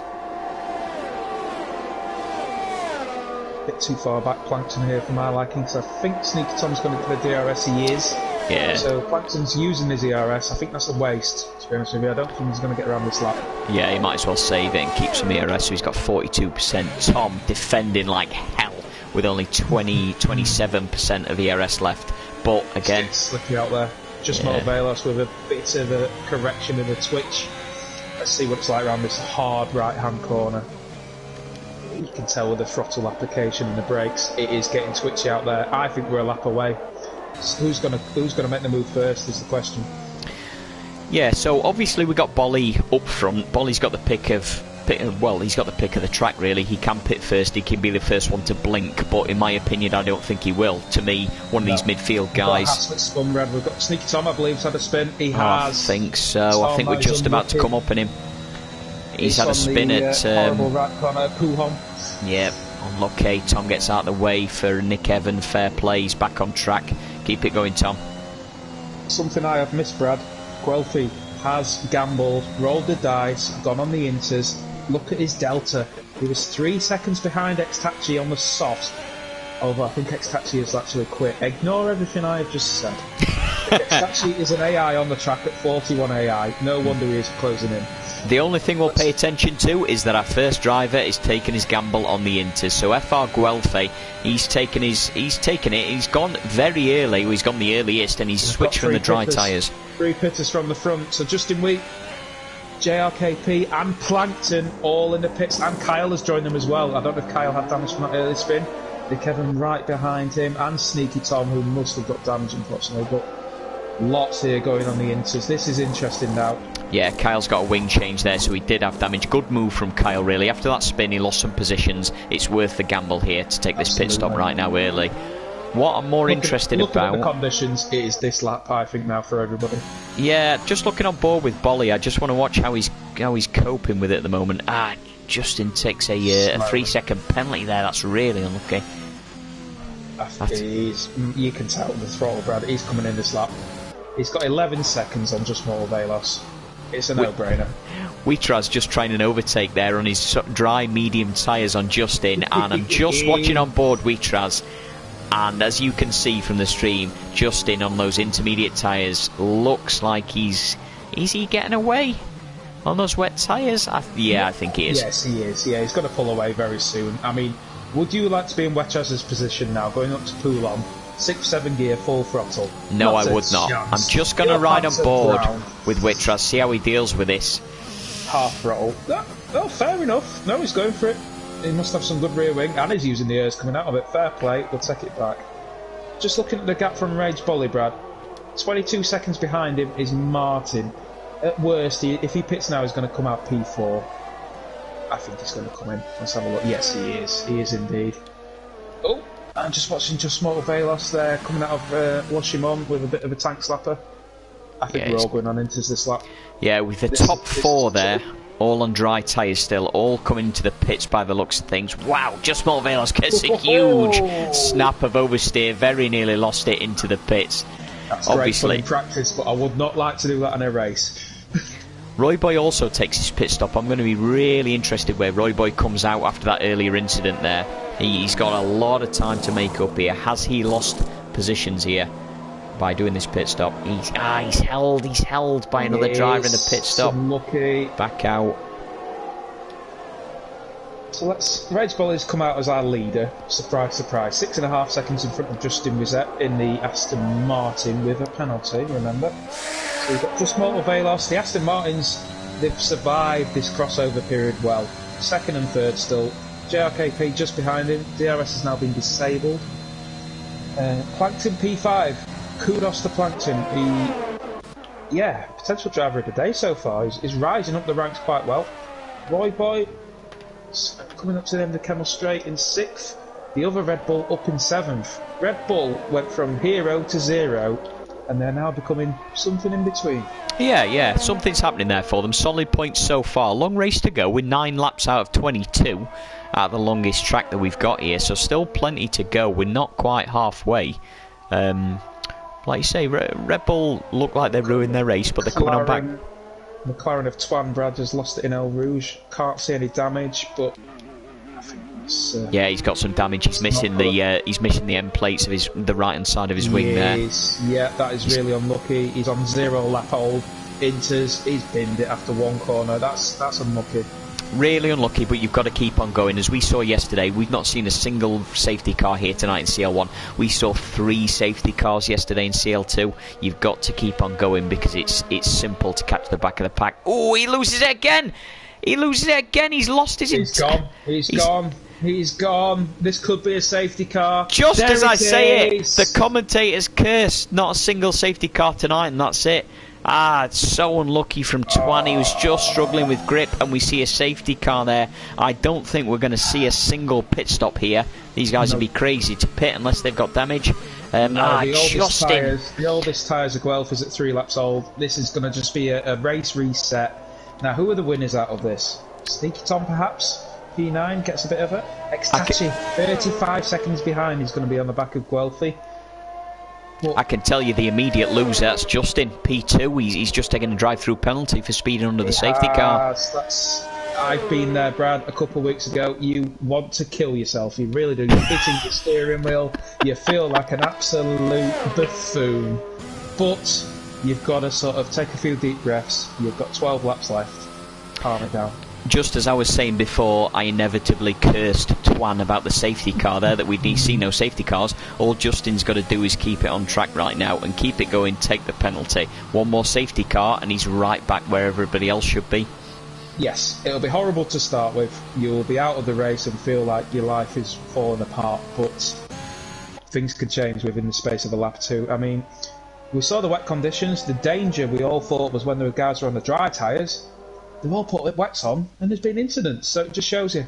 S1: Bit too far back, Plankton here for my liking, because I think Sneaky Tom's going to get the DRS. He is.
S2: Yeah.
S1: So Plankton's using his ERS. I think that's a waste, to be honest with you. I don't think he's going to get around this lap.
S2: Yeah, he might as well save it and keep some ERS, so he's got 42%. Tom defending like hell with only 27% of ERS left. But again,
S1: it's slippy out there. Just Mortal Velos with a bit of a correction in the twitch. Let's see what it's like around this hard right-hand corner. You can tell with the throttle application and the brakes, it is getting twitchy out there. I think we're a lap away. Who's gonna make the move first is the question.
S2: Yeah, so obviously we got Bolly up front. Bolly's got the pick of he's got the pick of the track really. He can pit first, he can be the first one to blink, but in my opinion I don't think he will. To me, one of these midfield guys.
S1: We've got Sneaky Tom, I believe, has had a spin. He has.
S2: I think so. Tom, I think we're just about to come up on him. He's had a spin at
S1: horrible right corner, Puhon.
S2: Yeah, unlucky. Tom gets out of the way for Nick Evan. Fair play, he's back on track. Keep it going, Tom.
S1: Something I have missed, Brad. Guelphy has gambled, rolled the dice, gone on the inters. Look at his delta. He was 3 seconds behind Xtachi on the soft. Although I think Xtachi has actually quit. Ignore everything I have just said. Xtachi is an AI on the track at 41 AI. No wonder he is closing in.
S2: The only thing we'll pay attention to is that our first driver is taking his gamble on the inters. So FR Guelphe, he's taken it. He's gone very early. He's gone the earliest, and he's switched from the dry tyres. 3
S1: pitters from the front. So Justin Wheat, JRKP, and Plankton all in the pits, and Kyle has joined them as well. I don't know if Kyle had damage from that early spin. Nick Evan right behind him, and Sneaky Tom, who must have got damage unfortunately. But lots here going on the inters. This is interesting now.
S2: Yeah, Kyle's got a wing change there, so he did have damage. Good move from Kyle, really. After that spin, he lost some positions. It's worth the gamble here to take this pit stop right now early. What I'm more interested about...
S1: Looking at the conditions, it is this lap, I think, now for everybody.
S2: Yeah, just looking on board with Bolly, I just want to watch how he's coping with it at the moment. Justin takes a 3-second penalty there. That's really unlucky.
S1: You can tell the throttle, Brad. He's coming in this lap. He's got 11 seconds on Just Mortal Velos. It's a no-brainer.
S2: Wheatraz just trying an overtake there on his dry medium tyres on Justin, and I'm just watching on board Wheatraz, and as you can see from the stream, Justin on those intermediate tyres looks like is he getting away on those wet tyres? I think he is.
S1: Yes, he is. Yeah, he's going to pull away very soon. I mean, would you like to be in Wheatraz's position now, going up to Poulon? 6-7 gear, full throttle.
S2: No, I would not. I'm just going to ride on board with Wheatraz, see how he deals with this.
S1: half throttle. Oh, fair enough. No, he's going for it. He must have some good rear wing, and he's using the airs coming out of it. Fair play, we'll take it back. Just looking at the gap from Rage Bolly, Brad. 22 seconds behind him is Martin. At worst, if he pits now, he's going to come out P4. I think he's going to come in. Let's have a look. Yes, he is. He is indeed. Oh, I'm just watching Just Mortal Velos there, coming out of Wash Him On with a bit of a tank slapper. I think we're all going on into this lap.
S2: Yeah, with the top four there, all on dry tyres still, all coming into the pits by the looks of things. Wow, Just Mortal Velos gets a huge snap of oversteer, very nearly lost it into the pits.
S1: That's
S2: obviously
S1: great fun in practice, but I would not like to do that in a race.
S2: Roy Boy also takes his pit stop. I'm going to be really interested where Roy Boy comes out after that earlier incident there. He's got a lot of time to make up here. Has he lost positions here by doing this pit stop? He's held by another driver in the pit stop.
S1: Unlucky.
S2: Back out.
S1: So Rage Bolly's come out as our leader. Surprise, surprise. 6.5 seconds in front of Justin Wizette in the Aston Martin with a penalty, remember? So we've got Just Mortal Velos. The Aston Martins, they've survived this crossover period well. Second and third still. JRKP just behind him. DRS has now been disabled. Plankton P5. Kudos to Plankton. Potential driver of the day so far. He's rising up the ranks quite well. Roy Boy coming up to the end of Kemmel Straight in 6th. The other Red Bull up in 7th. Red Bull went from hero to zero, and they're now becoming something in between. Yeah,
S2: something's happening there for them. Solid points so far. Long race to go with 9 laps out of 22 at the longest track that we've got here, so still plenty to go. We're not quite halfway. Like you say, Red Bull look like they ruined their race, but they're coming on back.
S1: McLaren of Twan Brad has lost it in El Rouge. Can't see any damage, but I think it's,
S2: yeah, he's got some damage. He's missing the end plates of the right hand side of his wing there.
S1: Yeah, that is really unlucky. He's on 0 lap old. Inters, he's binned it after one corner. That's unlucky.
S2: Really unlucky, but you've got to keep on going. As we saw yesterday, we've not seen a single safety car here tonight in CL1. We saw 3 safety cars yesterday in CL2. You've got to keep on going because it's simple to catch the back of the pack. Oh, he loses it again! He's lost his...
S1: He's gone. He's gone. This could be a safety car.
S2: Just as I say it, the commentators curse. Not a single safety car tonight, and that's it. It's so unlucky from Twan. He was just struggling with grip, and we see a safety car there. I don't think we're going to see a single pit stop here. These guys would be crazy to pit unless they've got damage.
S1: The oldest tyres of Guelph is at 3 laps old. This is going to just be a race reset. Now, who are the winners out of this? Sneaky Tom, perhaps? P9 gets a bit of it. Extachi, 35 seconds behind. He's going to be on the back of Guelphy.
S2: I can tell you the immediate loser, that's Justin, P2. He's just taken a drive-through penalty for speeding under the safety car.
S1: I've been there, Brad, a couple of weeks ago. You want to kill yourself, you really do. You're hitting your steering wheel, you feel like an absolute buffoon. But you've got to sort of take a few deep breaths. You've got 12 laps left. Calm it down.
S2: Just as I was saying before, I inevitably cursed Twan about the safety car there, that we'd see no safety cars. All Justin's got to do is keep it on track right now and keep it going, take the penalty. One more safety car and he's right back where everybody else should be.
S1: Yes, it'll be horrible to start with. You'll be out of the race and feel like your life is falling apart, but things could change within the space of a lap too. I mean, we saw the wet conditions. The danger we all thought was when the guys were on the dry tyres. They've all put wets on, and there's been incidents, so it just shows you.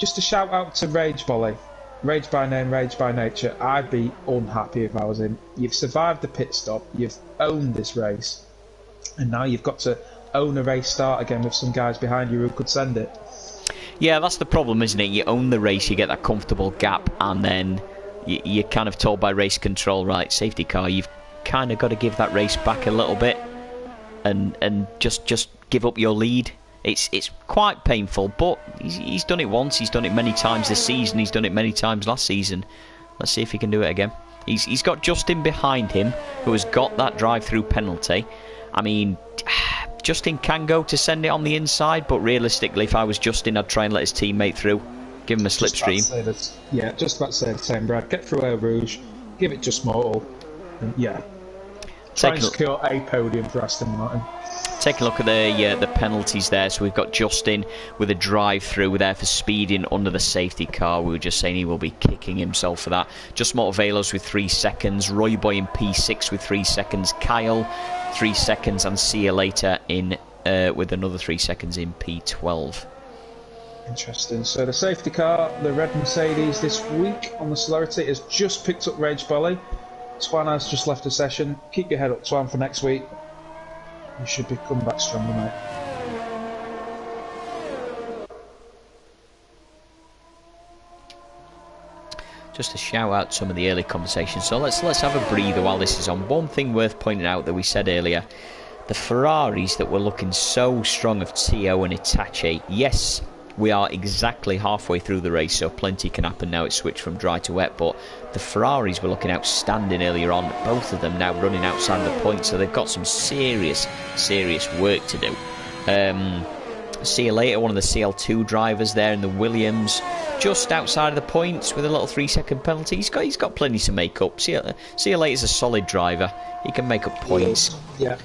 S1: Just a shout out to Rage Bolly. Rage by name, rage by nature. I'd be unhappy if I was him. You've survived the pit stop, you've owned this race, and now you've got to own a race start again with some guys behind you who could send it.
S2: Yeah, that's the problem, isn't it? You own the race, you get that comfortable gap, and then you're kind of told by race control, right, safety car, you've kind of got to give that race back a little bit. And just give up your lead. It's quite painful, but he's done it once, he's done it many times this season, he's done it many times last season. Let's see if he can do it again. He's got Justin behind him, who has got that drive-through penalty. I mean, Justin can go to send it on the inside, but realistically, if I was Justin, I'd try and let his teammate through. Give him a slipstream.
S1: Just about to say the same, Brad. Get through El Rouge, give it Just Mortal, and try and secure a podium for Aston Martin.
S2: Take a look at the penalties there. So we've got Justin with a drive-through there for speeding under the safety car. We were just saying he will be kicking himself for that. Just Motovelos with 3 seconds. Roy Boy in P6 with 3 seconds. Kyle 3 seconds, and see you later in with another 3 seconds in P12.
S1: Interesting. So the safety car, the red Mercedes, this week on the Celerity has just picked up Rage Bolly. Twan has just left the session. Keep your head up, Twan, for next week. You should be coming back stronger, mate.
S2: Just to shout out some of the early conversations. So let's have a breather while this is on. One thing worth pointing out that we said earlier, the Ferraris that were looking so strong of Tio and Itachi. Yes, we are exactly halfway through the race, so plenty can happen now. It's switched from dry to wet, but the Ferraris were looking outstanding earlier on. Both of them now running outside the point, so they've got some serious work to do. See you later, one of the CL-2 drivers there in the Williams, just outside of the points with a little 3-second penalty. He's got plenty to make up. See you later's a solid driver. He can make up points.
S1: Yeah.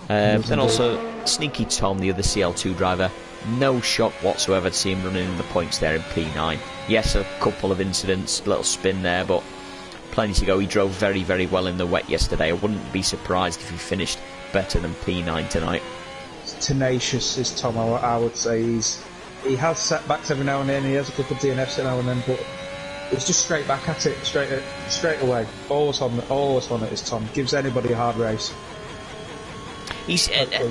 S2: Then also Sneaky Tom, the other CL2 driver. No shock whatsoever to see him running in the points there in P9. Yes, a couple of incidents, little spin there, but plenty to go. He drove very, very well in the wet yesterday. I wouldn't be surprised if he finished better than P9 tonight.
S1: Tenacious is Tom, I would say. He has setbacks every now and then, he has a couple of DNFs every now and then, but it's just straight back at it, straight away. Always on it is Tom. Gives anybody a hard race.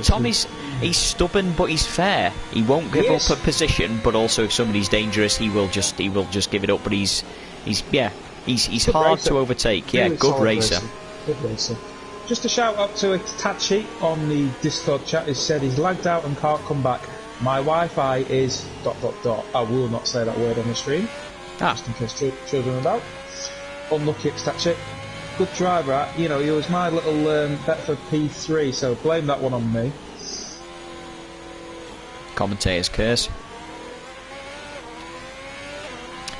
S2: Tom he's stubborn, but he's fair. He won't give up a position, but also if somebody's dangerous, he will just give it up. But he's hard to overtake. Yeah, good racer.
S1: Good racer. Just a shout out to Itachi on the Discord chat. He said he's lagged out and can't come back. My Wi-Fi is ... I will not say that word on the stream. Just in case children are about. Unlucky Itachi. Good driver, you know, he was my little bet for P3, so blame that one on me.
S2: Commentator's curse.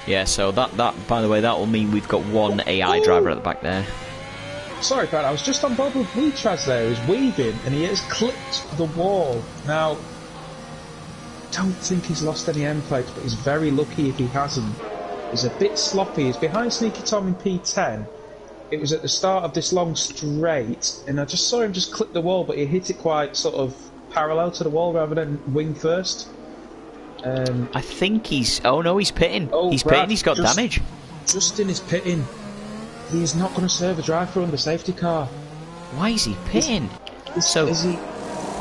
S2: Yeah, so that by the way, that will mean we've got one AI driver at the back there.
S1: Sorry, Pat, I was just on board with Weetraz there. He's weaving and he has clipped the wall. Now, don't think he's lost any end plates, but he's very lucky if he hasn't. He's a bit sloppy. He's behind Sneaky Tom in P10. It was at the start of this long straight, and I just saw him just clip the wall, but he hit it quite sort of parallel to the wall rather than wing first.
S2: I think he's... Oh no, he's pitting. He's
S1: Brad,
S2: pitting, he's got damage.
S1: Justin is pitting. He's not going to serve a drive-through on the safety car.
S2: Why is he pitting?
S1: Is he...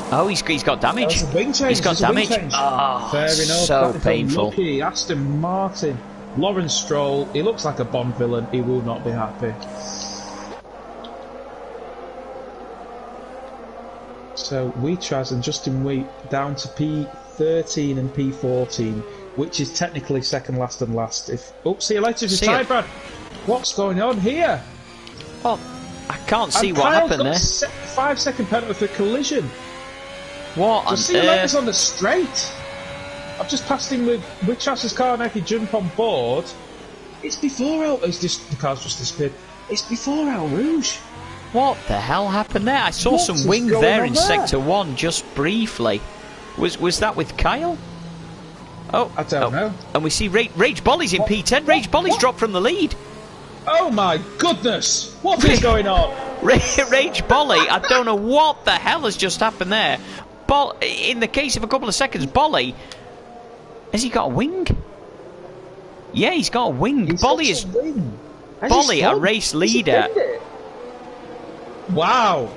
S2: Oh, he's got damage. He's got damage. Oh,
S1: fair enough.
S2: So painful.
S1: Lucky. Aston Martin. Lawrence Stroll, he looks like a Bond villain. He will not be happy. So Weetraz and Justin Wheat down to P13 and P14, which is technically second last and last. See you later. It's tied, Brad. What's going on here?
S2: Well, I can't see what happened there.
S1: 5-second penalty for collision.
S2: What on earth?
S1: See you later on the straight. I've just passed him with Weetraz's car and I could jump on board. It's before the car's just disappeared. It's before El Rouge.
S2: What the hell happened there? I saw some wing there in Sector 1 just briefly. Was that with Kyle? Oh,
S1: I don't know.
S2: And we see Rage Bolly's in P10. Rage Bolly's dropped from the lead.
S1: Oh my goodness! What is going on?
S2: Rage Bolly, I don't know what the hell has just happened there. In the case of a couple of seconds, Bolly... Has he got a wing? Yeah, he's got a wing. Bolly is... Bolly, a race leader.
S1: Wow.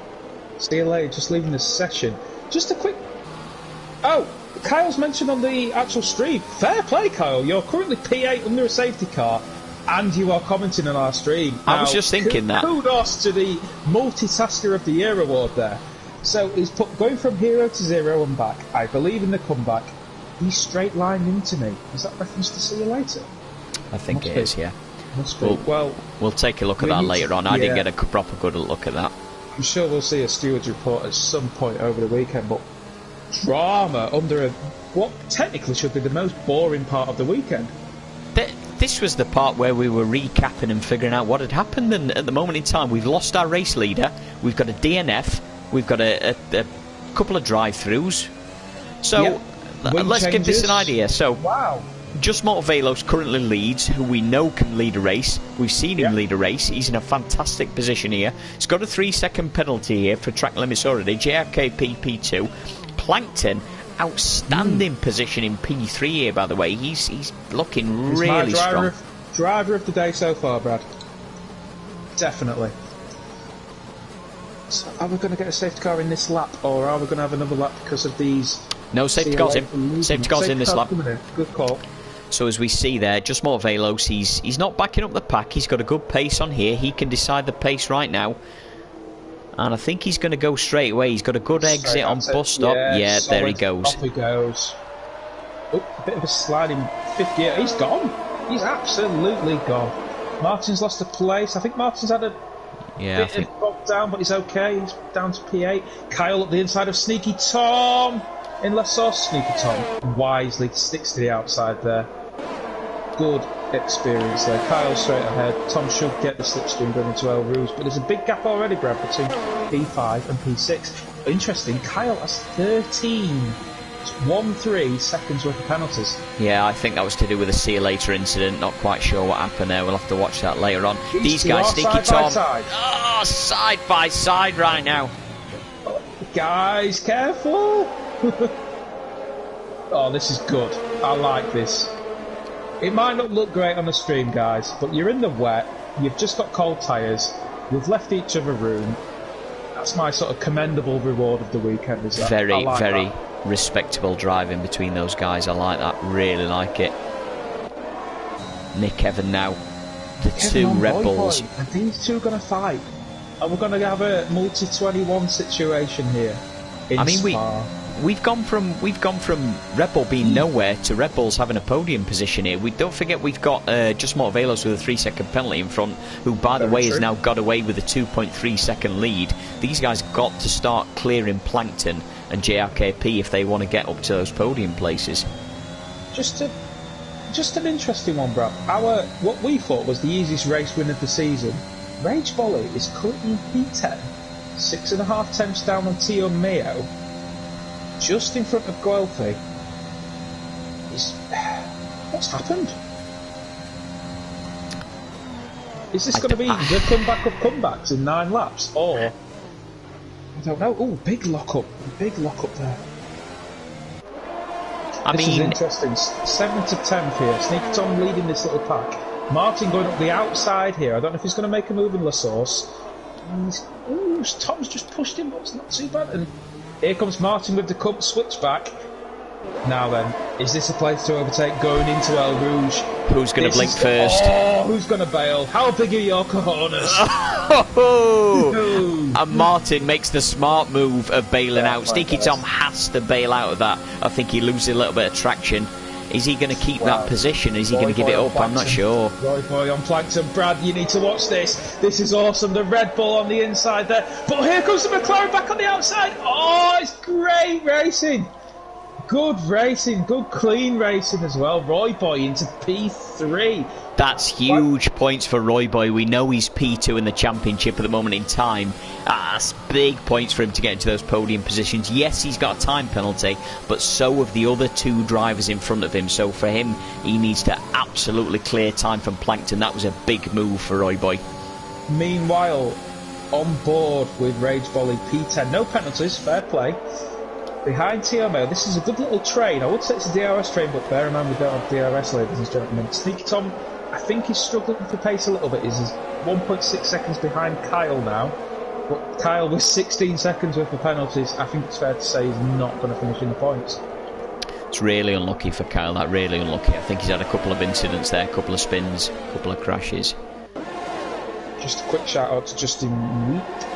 S1: See you later, just leaving the session. Just a quick... Oh, Kyle's mentioned on the actual stream. Fair play, Kyle. You're currently P8 under a safety car, and you are commenting on our stream. Now,
S2: I was just thinking that.
S1: Kudos to the Multitasker of the Year award there. So he's going from hero to zero and back. I believe in the comeback. He straight lined into me. Is that reference to see you later?
S2: I think it is, yeah.
S1: Must be. Well,
S2: we'll take a look at that later on. I didn't get a proper good look at that.
S1: I'm sure we'll see a stewards report at some point over the weekend, but drama under what technically should be the most boring part of the weekend.
S2: This was the part where we were recapping and figuring out what had happened, and at the moment in time we've lost our race leader, we've got a DNF, we've got a couple of drive-throughs. So
S1: Yep.
S2: let's give this an idea. So
S1: wow.
S2: Just Velos currently leads, who we know can lead a race. We've seen him lead a race. He's in a fantastic position here. He's got a 3-second penalty here for track limits already. JRKP P2. Plankton, outstanding position in P3 here, by the way. He's looking really strong.
S1: Driver of the day so far, Brad. Definitely. So are we going to get a safety car in this lap, or are we going to have another lap because of these?
S2: No, safety car's in. Safety car's in this lap.
S1: Good call.
S2: So as we see there, just Velos, he's not backing up the pack. He's got a good pace on here. He can decide the pace right now. And I think he's going to go straight away. He's got a good exit on bus stop. Yeah, there he goes.
S1: Off he goes. Oh, a bit of a sliding 50. He's gone. He's absolutely gone. Martin's lost a place. I think Martin's had a bit of bog down, but he's okay. He's down to P8. Kyle up the inside of Sneaky Tom. In La Sauce, Sneaky Tom wisely sticks to the outside there. Good experience there. Kyle straight ahead. Tom should get the slipstream going into El Rouge, but there's a big gap already, Brad, between P5 and P6. Interesting, Kyle has 13. It's 1-3 seconds worth of penalties.
S2: Yeah, I think that was to do with the See You Later incident. Not quite sure what happened there. We'll have to watch that later on. These guys, Sneaky Tom. Side by side right now.
S1: Oh, guys, careful. Oh, this is good. I like this. It might not look great on the stream, guys, but you're in the wet, you've just got cold tyres, you've left each other room. That's my sort of commendable reward of the weekend, is that?
S2: Very, very respectable driving between those guys. I like that. Really like it. Nick Evan now. The two Red Bulls.
S1: Are these two going to fight? Are we going to have a multi-21 situation here in Spa?
S2: We've gone from Red Bull being nowhere to Red Bulls having a podium position here. We don't forget we've got just Velos with a 3-second penalty in front, who by the way has now got away with a 2.3-second lead. These guys got to start clearing Plankton and JRKP if they want to get up to those podium places.
S1: Just an interesting one, Brad. What we thought was the easiest race win of the season. Rage Bolly is currently P10, 6.5 tenths down on Tio Mayo. Just in front of Guelphy. What's happened? Is this going to be the comeback of comebacks in 9 laps? Or, I don't know. Oh, big lock up there. This is interesting. 7th to 10th here. Sneaky Tom leading this little pack. Martin going up the outside here. I don't know if he's going to make a move in La Sauce. Tom's just pushed him, but it's not too bad. And here comes Martin with the switchback. Now then, is this a place to overtake going into El Rouge?
S2: Who's going to blink first?
S1: Oh, who's going to bail? How big are your cojones?
S2: And Martin makes the smart move of bailing out. Sneaky Tom has to bail out of that. I think he loses a little bit of traction. Is he going to keep that position? Is he going to give it up? I'm not sure.
S1: Roy Boy on Plankton. Brad, you need to watch this. This is awesome. The Red Bull on the inside there. But here comes the McLaren back on the outside. Oh, it's great racing. Good racing. Good clean racing as well. Roy Boy into P3.
S2: That's huge points for Roy Boy. We know he's P2 in the championship at the moment in time. That's big points for him to get into those podium positions. Yes, he's got a time penalty, but so have the other 2 drivers in front of him. So for him, he needs to absolutely clear time from Plankton. That was a big move for Roy Boy.
S1: Meanwhile, on board with Rage Bolly P10. No penalties, fair play. Behind TMO, this is a good little train. I would say it's a DRS train, but bear in mind we don't have DRS, ladies and gentlemen. Sneaky Tom, I think he's struggling for pace a little bit. He's 1.6 seconds behind Kyle now. But Kyle with 16 seconds worth of penalties, I think it's fair to say he's not going to finish in the points.
S2: It's really unlucky for Kyle, that really unlucky. I think he's had a couple of incidents there, a couple of spins, a couple of crashes.
S1: Just a quick shout out to Justin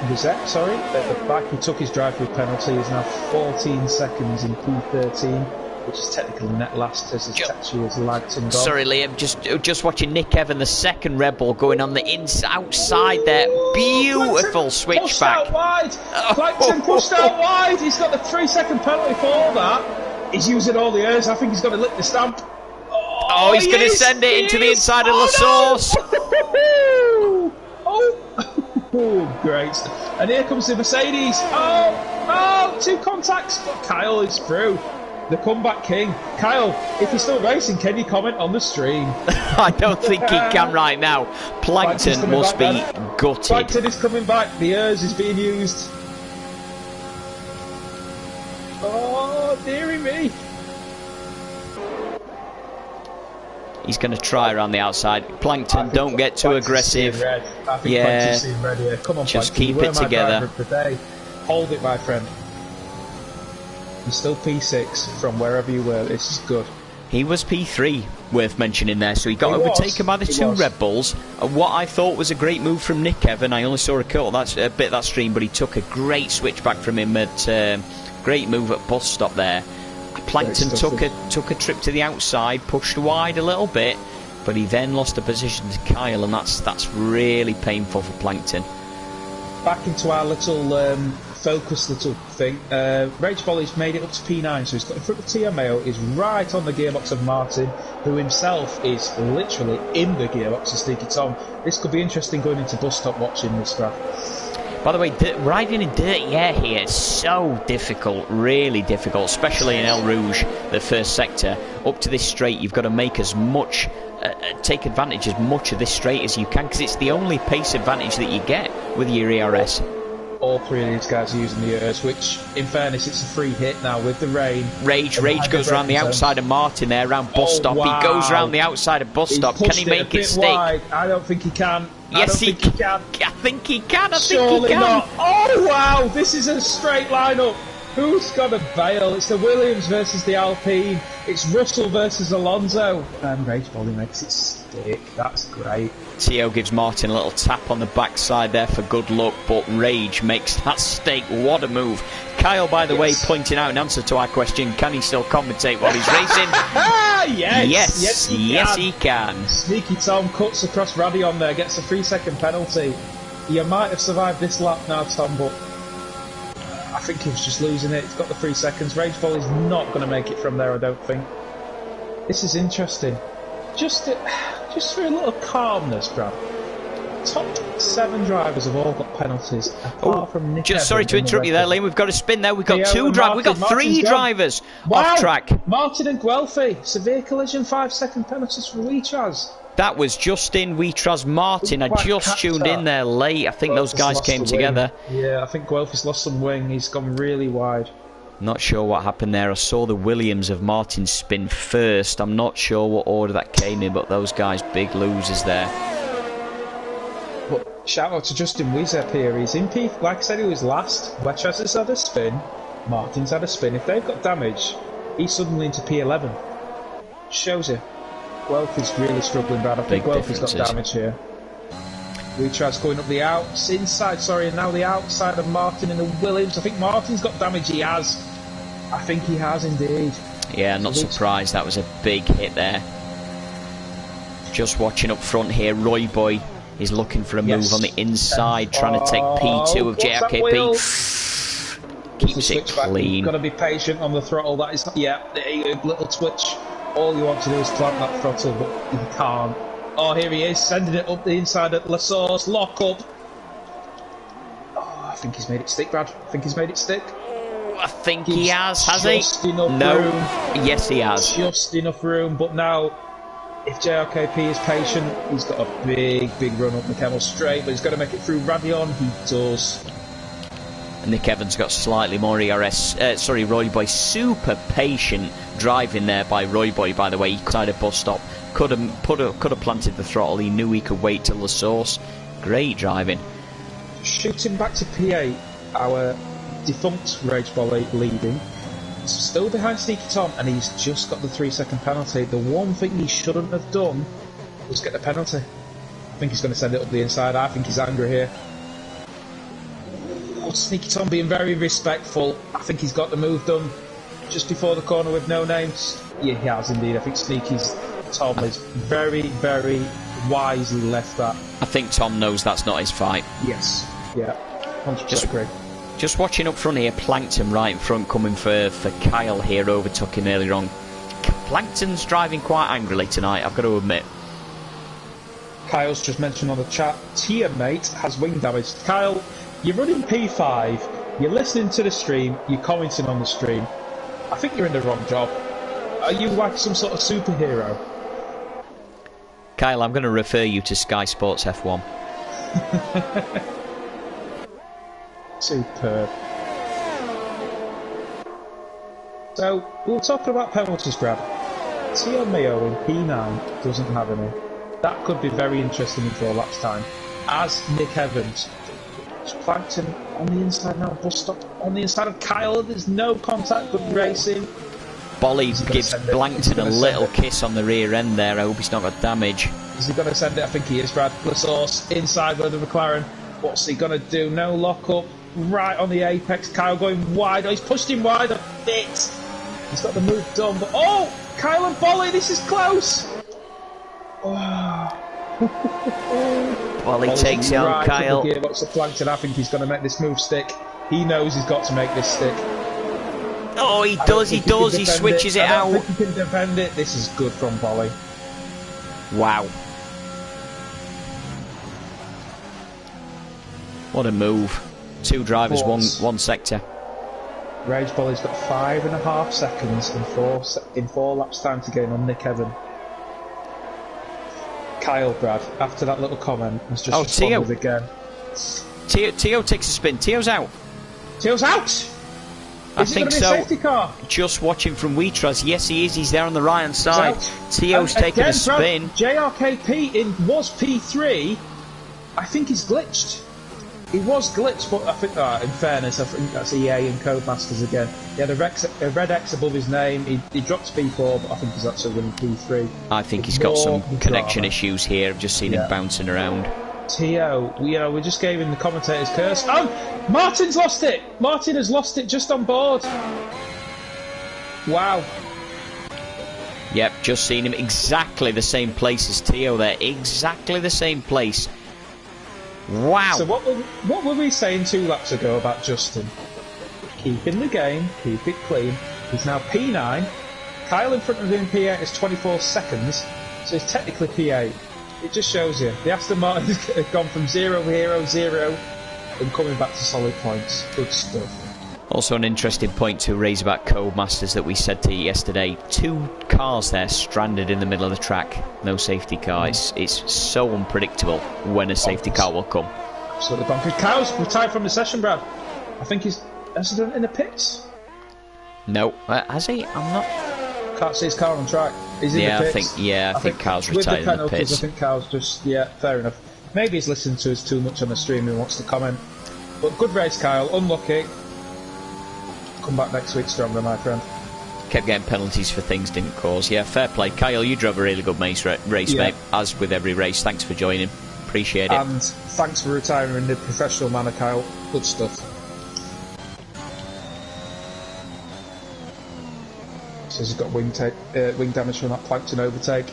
S1: Wizette, sorry, at the back. He took his drive-through penalty. He's now 14 seconds in P13, which is technically net last as his taxi has lagged and gone.
S2: Sorry, Liam, just watching Nick Evan, the second Red Bull, going on the outside there. Beautiful switchback.
S1: Pushed out wide. Plankton pushed out wide. He's got the 3-second penalty for that. He's using all the airs. I think he's going to lick the stamp.
S2: Oh, he's going to send it into the inside of La Sauce.
S1: Oh, great. And here comes the Mercedes. Oh, 2 contacts. But Kyle is through. The comeback king. Kyle, if you're still racing, can you comment on the stream?
S2: I don't think he can right now. Plankton must be gutted.
S1: Plankton is coming back. The ERS is being used. Oh, dearie me.
S2: He's going to try around the outside. Plankton, don't get too aggressive.
S1: I think Plankton's seeing red here. Come on,
S2: just
S1: Plankton.
S2: keep it together.
S1: Hold it, my friend. You're still P6 from wherever you were. This is good.
S2: He was P3, worth mentioning there, so he got overtaken by the 2 Red Bulls. What I thought was a great move from Nick Evan. I only saw a bit of that stream, but he took a great switchback from him at great move at bus stop there. Plankton took a trip to the outside, pushed wide a little bit, but he then lost a position to Kyle, and that's really painful for Plankton.
S1: Back into our little focus little thing. Rage Volley's made it up to P9, so he's got in front of TMO, is right on the gearbox of Martin, who himself is literally in the gearbox of Sneaky Tom. This could be interesting going into bus stop watching this graph.
S2: By the way, riding in dirty air here is so difficult, really difficult, especially in El Rouge, the first sector. Up to this straight, you've got to make as much, take advantage as much of this straight as you can, because it's the only pace advantage that you get with your ERS.
S1: All 3 of these guys are using the ERS, which, in fairness, it's a free hit now with the rain.
S2: Rage goes around the outside of Martin there, around bus stop.
S1: Wow.
S2: He goes around the outside of bus stop. Can he make it stick?
S1: Wide. I don't think he can.
S2: Yes, he can. I think he can.
S1: Surely not. Oh, wow. This is a straight lineup. Who's got a bail? It's the Williams versus the Alpine. It's Russell versus Alonso. And Rage Volley makes it stick. That's great.
S2: Tio gives Martin a little tap on the backside there for good luck, but Rage makes that stick. What a move. Kyle, by the way, pointing out in answer to our question, can he still commentate while he's racing? Yes, he can.
S1: Sneaky Tom cuts across Radion there, gets a 3-second penalty. You might have survived this lap now, Tom, but I think he was just losing it. He's got the 3 seconds. Rage Volley's not going to make it from there, I don't think. This is interesting. Just for a little calmness, Brad. Top 7 drivers have all got penalties, apart from Nick Evans.
S2: Sorry to interrupt you there, Liam. We've got a spin there. We've got 2 drivers. We've got 3 drivers off track.
S1: Martin and Guelphy. Severe collision, 5-second penalties for Weetraz.
S2: That was Justin Weetraz Martin. I just tuned in there late. I think those guys came together.
S1: Yeah, I think Guelphy's lost some wing. He's gone really wide.
S2: Not sure what happened there. I saw the Williams of Martin spin first. I'm not sure what order that came in, but those guys, big losers there.
S1: But shout out to Justin Weezep here. He's in P. Like I said, he was last. Weetraz has had a spin. Martin's had a spin. If they've got damage, he's suddenly into P11. Shows you. Guelphy's really struggling, Brad. I think Guelphy's got damage here. Weetraz going up the inside, and now the outside of Martin and the Williams. I think Martin's got damage. He has. I think he has indeed.
S2: Yeah, not surprised. That was a big hit there. Just watching up front here, Roy Boy is looking for a move on the inside, trying to take P2 of JRKP. Keeps it clean.
S1: You've got to be patient on the throttle. That is, there you go, little twitch. All you want to do is clamp that throttle, but you can't. Oh, here he is, sending it up the inside at La Source. Lock up. Oh, I think he's made it stick, Brad. I think he's made it stick.
S2: I think he has he?
S1: No. Room.
S2: Yes, he has.
S1: Just enough room, but now, if JRKP is patient, he's got a big run up the Camel straight, but he's got to make it through Radion. He does.
S2: And Nick Evans got slightly more ERS. Roy Boy, super patient driving there by Roy Boy, by the way. He tried a bus stop. Could have planted the throttle. He knew he could wait till the source. Great driving.
S1: Shooting back to P8, our defunct Rage Volley leading. He's still behind Sneaky Tom, and he's just got the 3-second penalty. The one thing he shouldn't have done was get the penalty. I think he's going to send it up the inside. I think he's angry here. Oh, Sneaky Tom being very respectful. I think he's got the move done just before the corner with no names. Yeah, he has indeed. I think Sneaky's Tom has very wisely left that.
S2: I think Tom knows that's not his fight.
S1: Yes. Yeah. 100% agree.
S2: Just watching up front here, Plankton right in front coming for Kyle here, overtook him earlier on. Plankton's driving quite angrily tonight, I've got to admit.
S1: Kyle's just mentioned on the chat, teammate has wing damage. Kyle, you're running P5, you're listening to the stream, you're commenting on the stream. I think you're in the wrong job. Are you like some sort of superhero?
S2: Kyle, I'm going to refer you to Sky Sports F1.
S1: Superb. So, we were talking about penalties, Brad. CL Mayo in P9 doesn't have any. That could be very interesting in 4 laps time. As Nick Evans. Plankton on the inside now, bus stop on the inside of Kyle. There's no contact, good racing.
S2: Bolly gives Blankton a little kiss on the rear end there. I hope he's not got damage.
S1: Is he going to send it? I think he is, Brad. Lasource inside with the McLaren. What's he going to do? No lock up. Right on the apex. Kyle going wide. Oh, he's pushed him wide a bit. He's got the move done. But oh, Kyle and Bolly, this is close. Oh.
S2: Bolly takes it on Kyle.
S1: Gearbox of Plankton. I think he's going to make this move stick. He knows he's got to make this stick.
S2: Oh, he does. He switches it out.
S1: I don't think he can defend it. This is good from Bolly.
S2: Wow. What a move. 2 drivers, one sector.
S1: Rage Bolly's got 5.5 seconds in 4 laps time to gain on Nick Evan. Kyle, Brad, after that little comment, has just responded again.
S2: Teo takes a spin. Teo's out.
S1: Teo's out!
S2: I think so. Safety car? Just watching from Wheatras. Yes, he is. He's there on the right hand side. Teo's taking a spin.
S1: Brad, JRKP was P3. I think he's glitched. He was glitched, but I think, in fairness, I think that's EA and Codemasters again. He had a red X above his name. He dropped to P4, but I think he's actually winning P3.
S2: I think he's got some connection issues here. I've just seen him bouncing around.
S1: Teo, we just gave him the commentator's curse. Oh, Martin's lost it. Martin has lost it just on board. Wow.
S2: Yep, just seen him exactly the same place as Teo there. Exactly the same place. Wow.
S1: So what were we saying 2 laps ago about Justin? Keep in the game, keep it clean. He's now P9. Kyle in front of him in P8 is 24 seconds, so he's technically P8. It just shows you. The Aston Martin has gone from 0, 0, 0 and coming back to solid points. Good stuff.
S2: Also an interesting point to raise about Codemasters that we said to you yesterday. 2 cars there stranded in the middle of the track. No safety car. It's so unpredictable when a safety car will come.
S1: Absolutely bonkers. Kyle's retired from the session, Brad. I think has he done it in the pits?
S2: No. Has he? I'm not...
S1: Can't see his car on track. He's in the pits.
S2: I think Kyle's retired in the pits.
S1: I think Kyle's just... Yeah, fair enough. Maybe he's listening to us too much on the stream and wants to comment. But good race, Kyle. Unlucky. Come back next week stronger, my friend.
S2: Kept getting penalties for things didn't cause. Yeah, fair play. Kyle, you drove a really good race, mate. As with every race. Thanks for joining. Appreciate it.
S1: And thanks for retiring in the professional manner, Kyle. Good stuff. Says he's got wing damage from that Plankton overtake.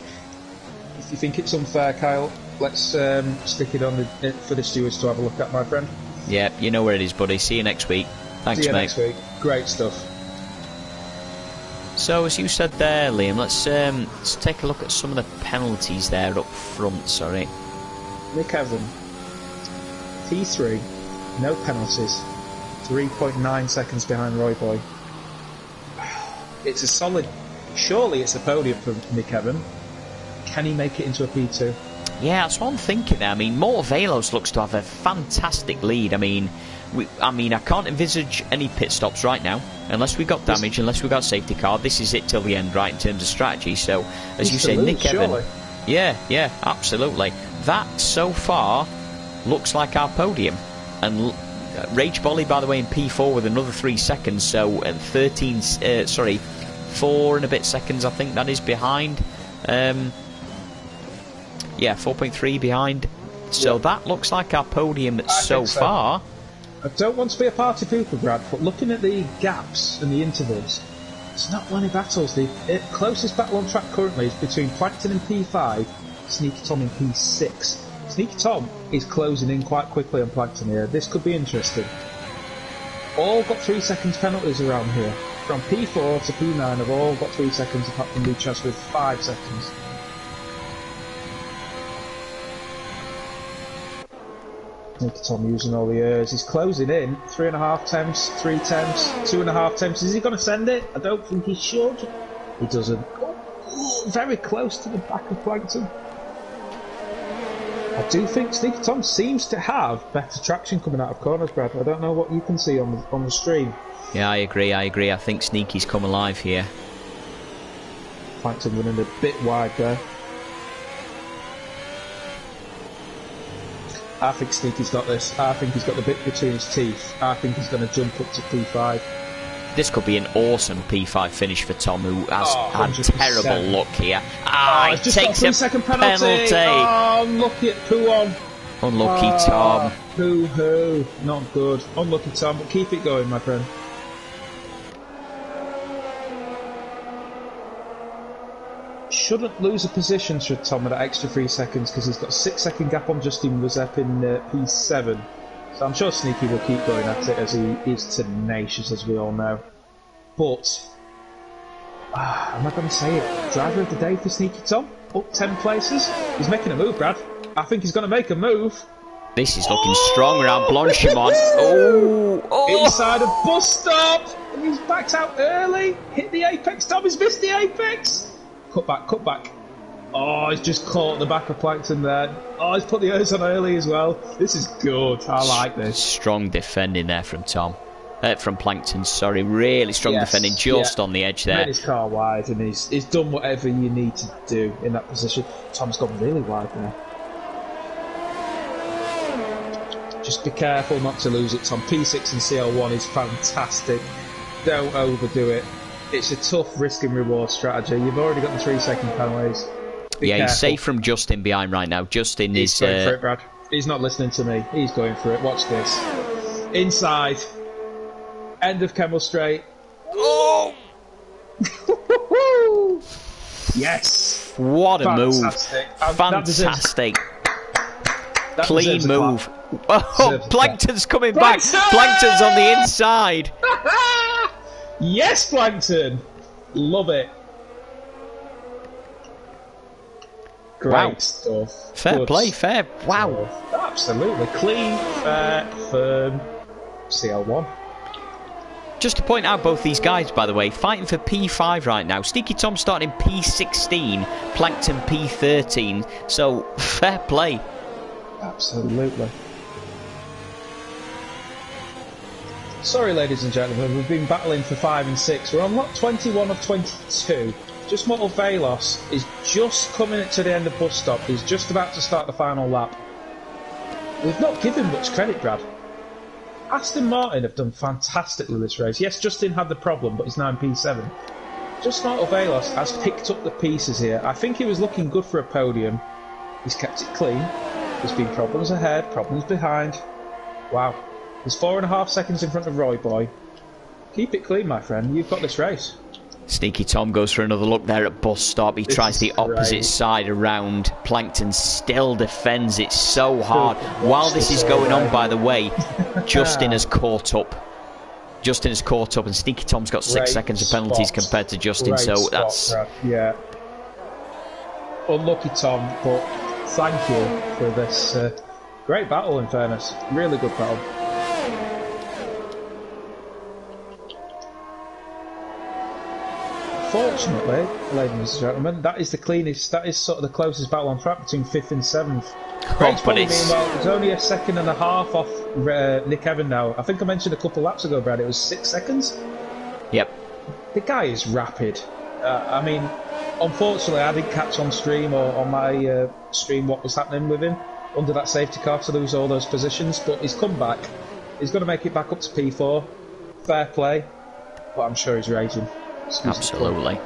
S1: If you think it's unfair, Kyle, let's stick it on for the stewards to have a look at, my friend.
S2: Yeah, you know where it is, buddy. See you next week. Thanks, mate.
S1: See you next week. Great stuff.
S2: So, as you said there, Liam, let's take a look at some of the penalties there up front. Sorry.
S1: Nick Evan, T3, no penalties, 3.9 seconds behind Roy Boy. It's a solid. Surely it's a podium for Nick Evan. Can he make it into a P2?
S2: Yeah, that's what I'm thinking there. I mean, Morvelos looks to have a fantastic lead. I mean, I can't envisage any pit stops right now, unless we got damage, unless we got safety car. This is it till the end, right, in terms of strategy. So, as you say, Nick Evan. Yeah, absolutely. That so far looks like our podium. And Rage Bolly, by the way, in P4 with another 3 seconds. So, 4 and a bit seconds, I think that is behind. 4.3 behind. So that looks like our podium so far.
S1: I don't want to be a party pooper, Brad, but looking at the gaps and the intervals, it's not many battles. The closest battle on track currently is between Plankton in P5, Sneaky Tom in P6. Sneaky Tom is closing in quite quickly on Plankton here. This could be interesting. All got 3 seconds penalties around here. From P4 to P9 have all got 3 seconds, apart from Luchas with 5 seconds. Sneaky Tom using all the airs. He's closing in. 3.5 temps, 3 temps, 2.5 temps. Is he going to send it? I don't think he should. He doesn't. Oh, very close to the back of Plankton. I do think Sneaky Tom seems to have better traction coming out of corners, Brad. I don't know what you can see on the stream.
S2: Yeah, I agree. I think Sneaky's come alive here.
S1: Plankton running a bit wide there. I think Sneaky's got this. I think he's got the bit between his teeth. I think he's going to jump up to P5.
S2: This could be an awesome P5 finish for Tom, who has had
S1: 100%.
S2: terrible luck here.
S1: He takes a 3-second penalty. Oh, unlucky at Puon.
S2: Unlucky Tom.
S1: Hoo-hoo. Not good. Unlucky Tom, but keep it going, my friend. Shouldn't lose a position, should Tom, with that extra 3 seconds, because he's got a 6-second gap on Justin Wizep in P7. So I'm sure Sneaky will keep going at it, as he is tenacious, as we all know. But, am I going to say it? Driver of the day for Sneaky Tom? Up 10 places? He's making a move, Brad. I think he's going to make a move.
S2: This is looking strong around Blanchimont. Oh!
S1: Inside a bus stop! And he's backed out early. Hit the apex. Tom has missed the apex. Cut back. Oh, he's just caught the back of Plankton there. Oh, he's put the airs on early as well. This is good. I like this.
S2: Strong defending there from Tom. From Plankton, sorry. Really strong defending just on the edge there.
S1: Made his car wide, and he's done whatever you need to do in that position. Tom's gone really wide there. Just be careful not to lose it, Tom. P6 and CL-1 is fantastic. Don't overdo it. It's a tough risk and reward strategy. You've already got the 3-second penalties.
S2: He's safe from Justin behind right now. Justin
S1: is going for it, Brad. He's not listening to me. He's going for it. Watch this. Inside. End of Kemmel Straight.
S2: Oh!
S1: Yes.
S2: What a
S1: Fantastic.
S2: move. Fantastic. Clean move. Oh, Plankton's coming back. Plankton's on the inside.
S1: Yes, Plankton. Love it. Great stuff.
S2: Fair play, fair. Wow.
S1: Absolutely. Clean, fair, firm. CL-1.
S2: Just to point out both these guys, by the way, fighting for P5 right now. Sneaky Tom starting P16, Plankton P13. So, fair play.
S1: Absolutely. Sorry, ladies and gentlemen, we've been battling for 5 and 6. We're on lot 21 of 22. Just Mortal Velos is just coming to the end of bus stop. He's just about to start the final lap. We've not given much credit, Brad. Aston Martin have done fantastically this race. Yes, Justin had the problem, but he's now in P7. Just Mortal Velos has picked up the pieces here. I think he was looking good for a podium. He's kept it clean. There's been problems ahead, problems behind. Wow. There's 4.5 seconds in front of Roy Boy. Keep it clean, my friend. You've got this race.
S2: Sneaky Tom goes for another look there at bus stop. He tries the opposite side around. Plankton still defends it so hard. While this is going on, by the way, Justin has caught up. Justin has caught up, and Sneaky Tom's got 6 seconds of penalties compared to Justin. So that's
S1: yeah. Unlucky Tom, but thank you for this great battle. In fairness, really good battle. Fortunately, ladies and gentlemen, that is the cleanest, that is sort of the closest battle on track between 5th and 7th. It's only a 1.5 seconds off Nick Evan now. I think I mentioned a couple laps ago, Brad, it was 6 seconds.
S2: Yep.
S1: The guy is rapid. I mean, unfortunately, I didn't catch on stream or on my stream what was happening with him under that safety car to lose all those positions, but he's come back. He's going to make it back up to P4. Fair play, but I'm sure he's raging.
S2: Absolutely.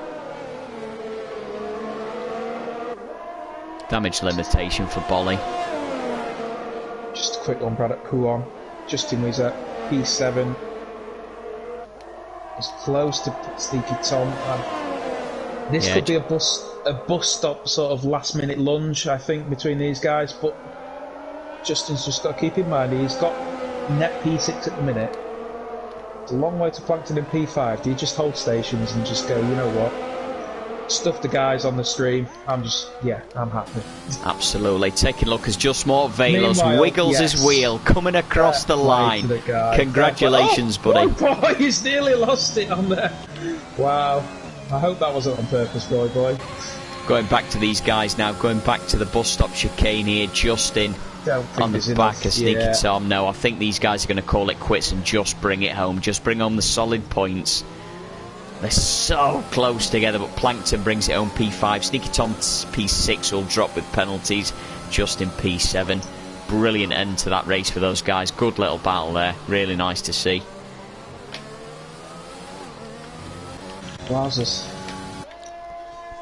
S2: Damage limitation for Bolly.
S1: Just a quick one, Brad, at Puon. Justin was at P7. He's close to Sneaky Tom. This could be a bus stop sort of last minute lunge, I think, between these guys, but Justin's just got to keep in mind he's got net P6 at the minute. It's a long way to Plankton in P5. Do you just hold stations and just go, you know what? stuffed the guys on the stream. I'm happy.
S2: Absolutely. Taking a look as Just More Velos
S1: Meanwhile,
S2: wiggles his wheel, coming across the line. Congratulations, buddy.
S1: Oh boy, he's nearly lost it on there. Wow. I hope that wasn't on purpose, Roy boy.
S2: Going back to these guys now, going back to the bus stop chicane here, Justin on the back of Sneaky Tom. No, I think these guys are going to call it quits and just bring it home. Just bring home the solid points. They're so close together, but Plankton brings it home P5. Sneaky Tom P6 will drop with penalties. Justin P7. Brilliant end to that race for those guys. Good little battle there. Really nice to see.
S1: Wowzers.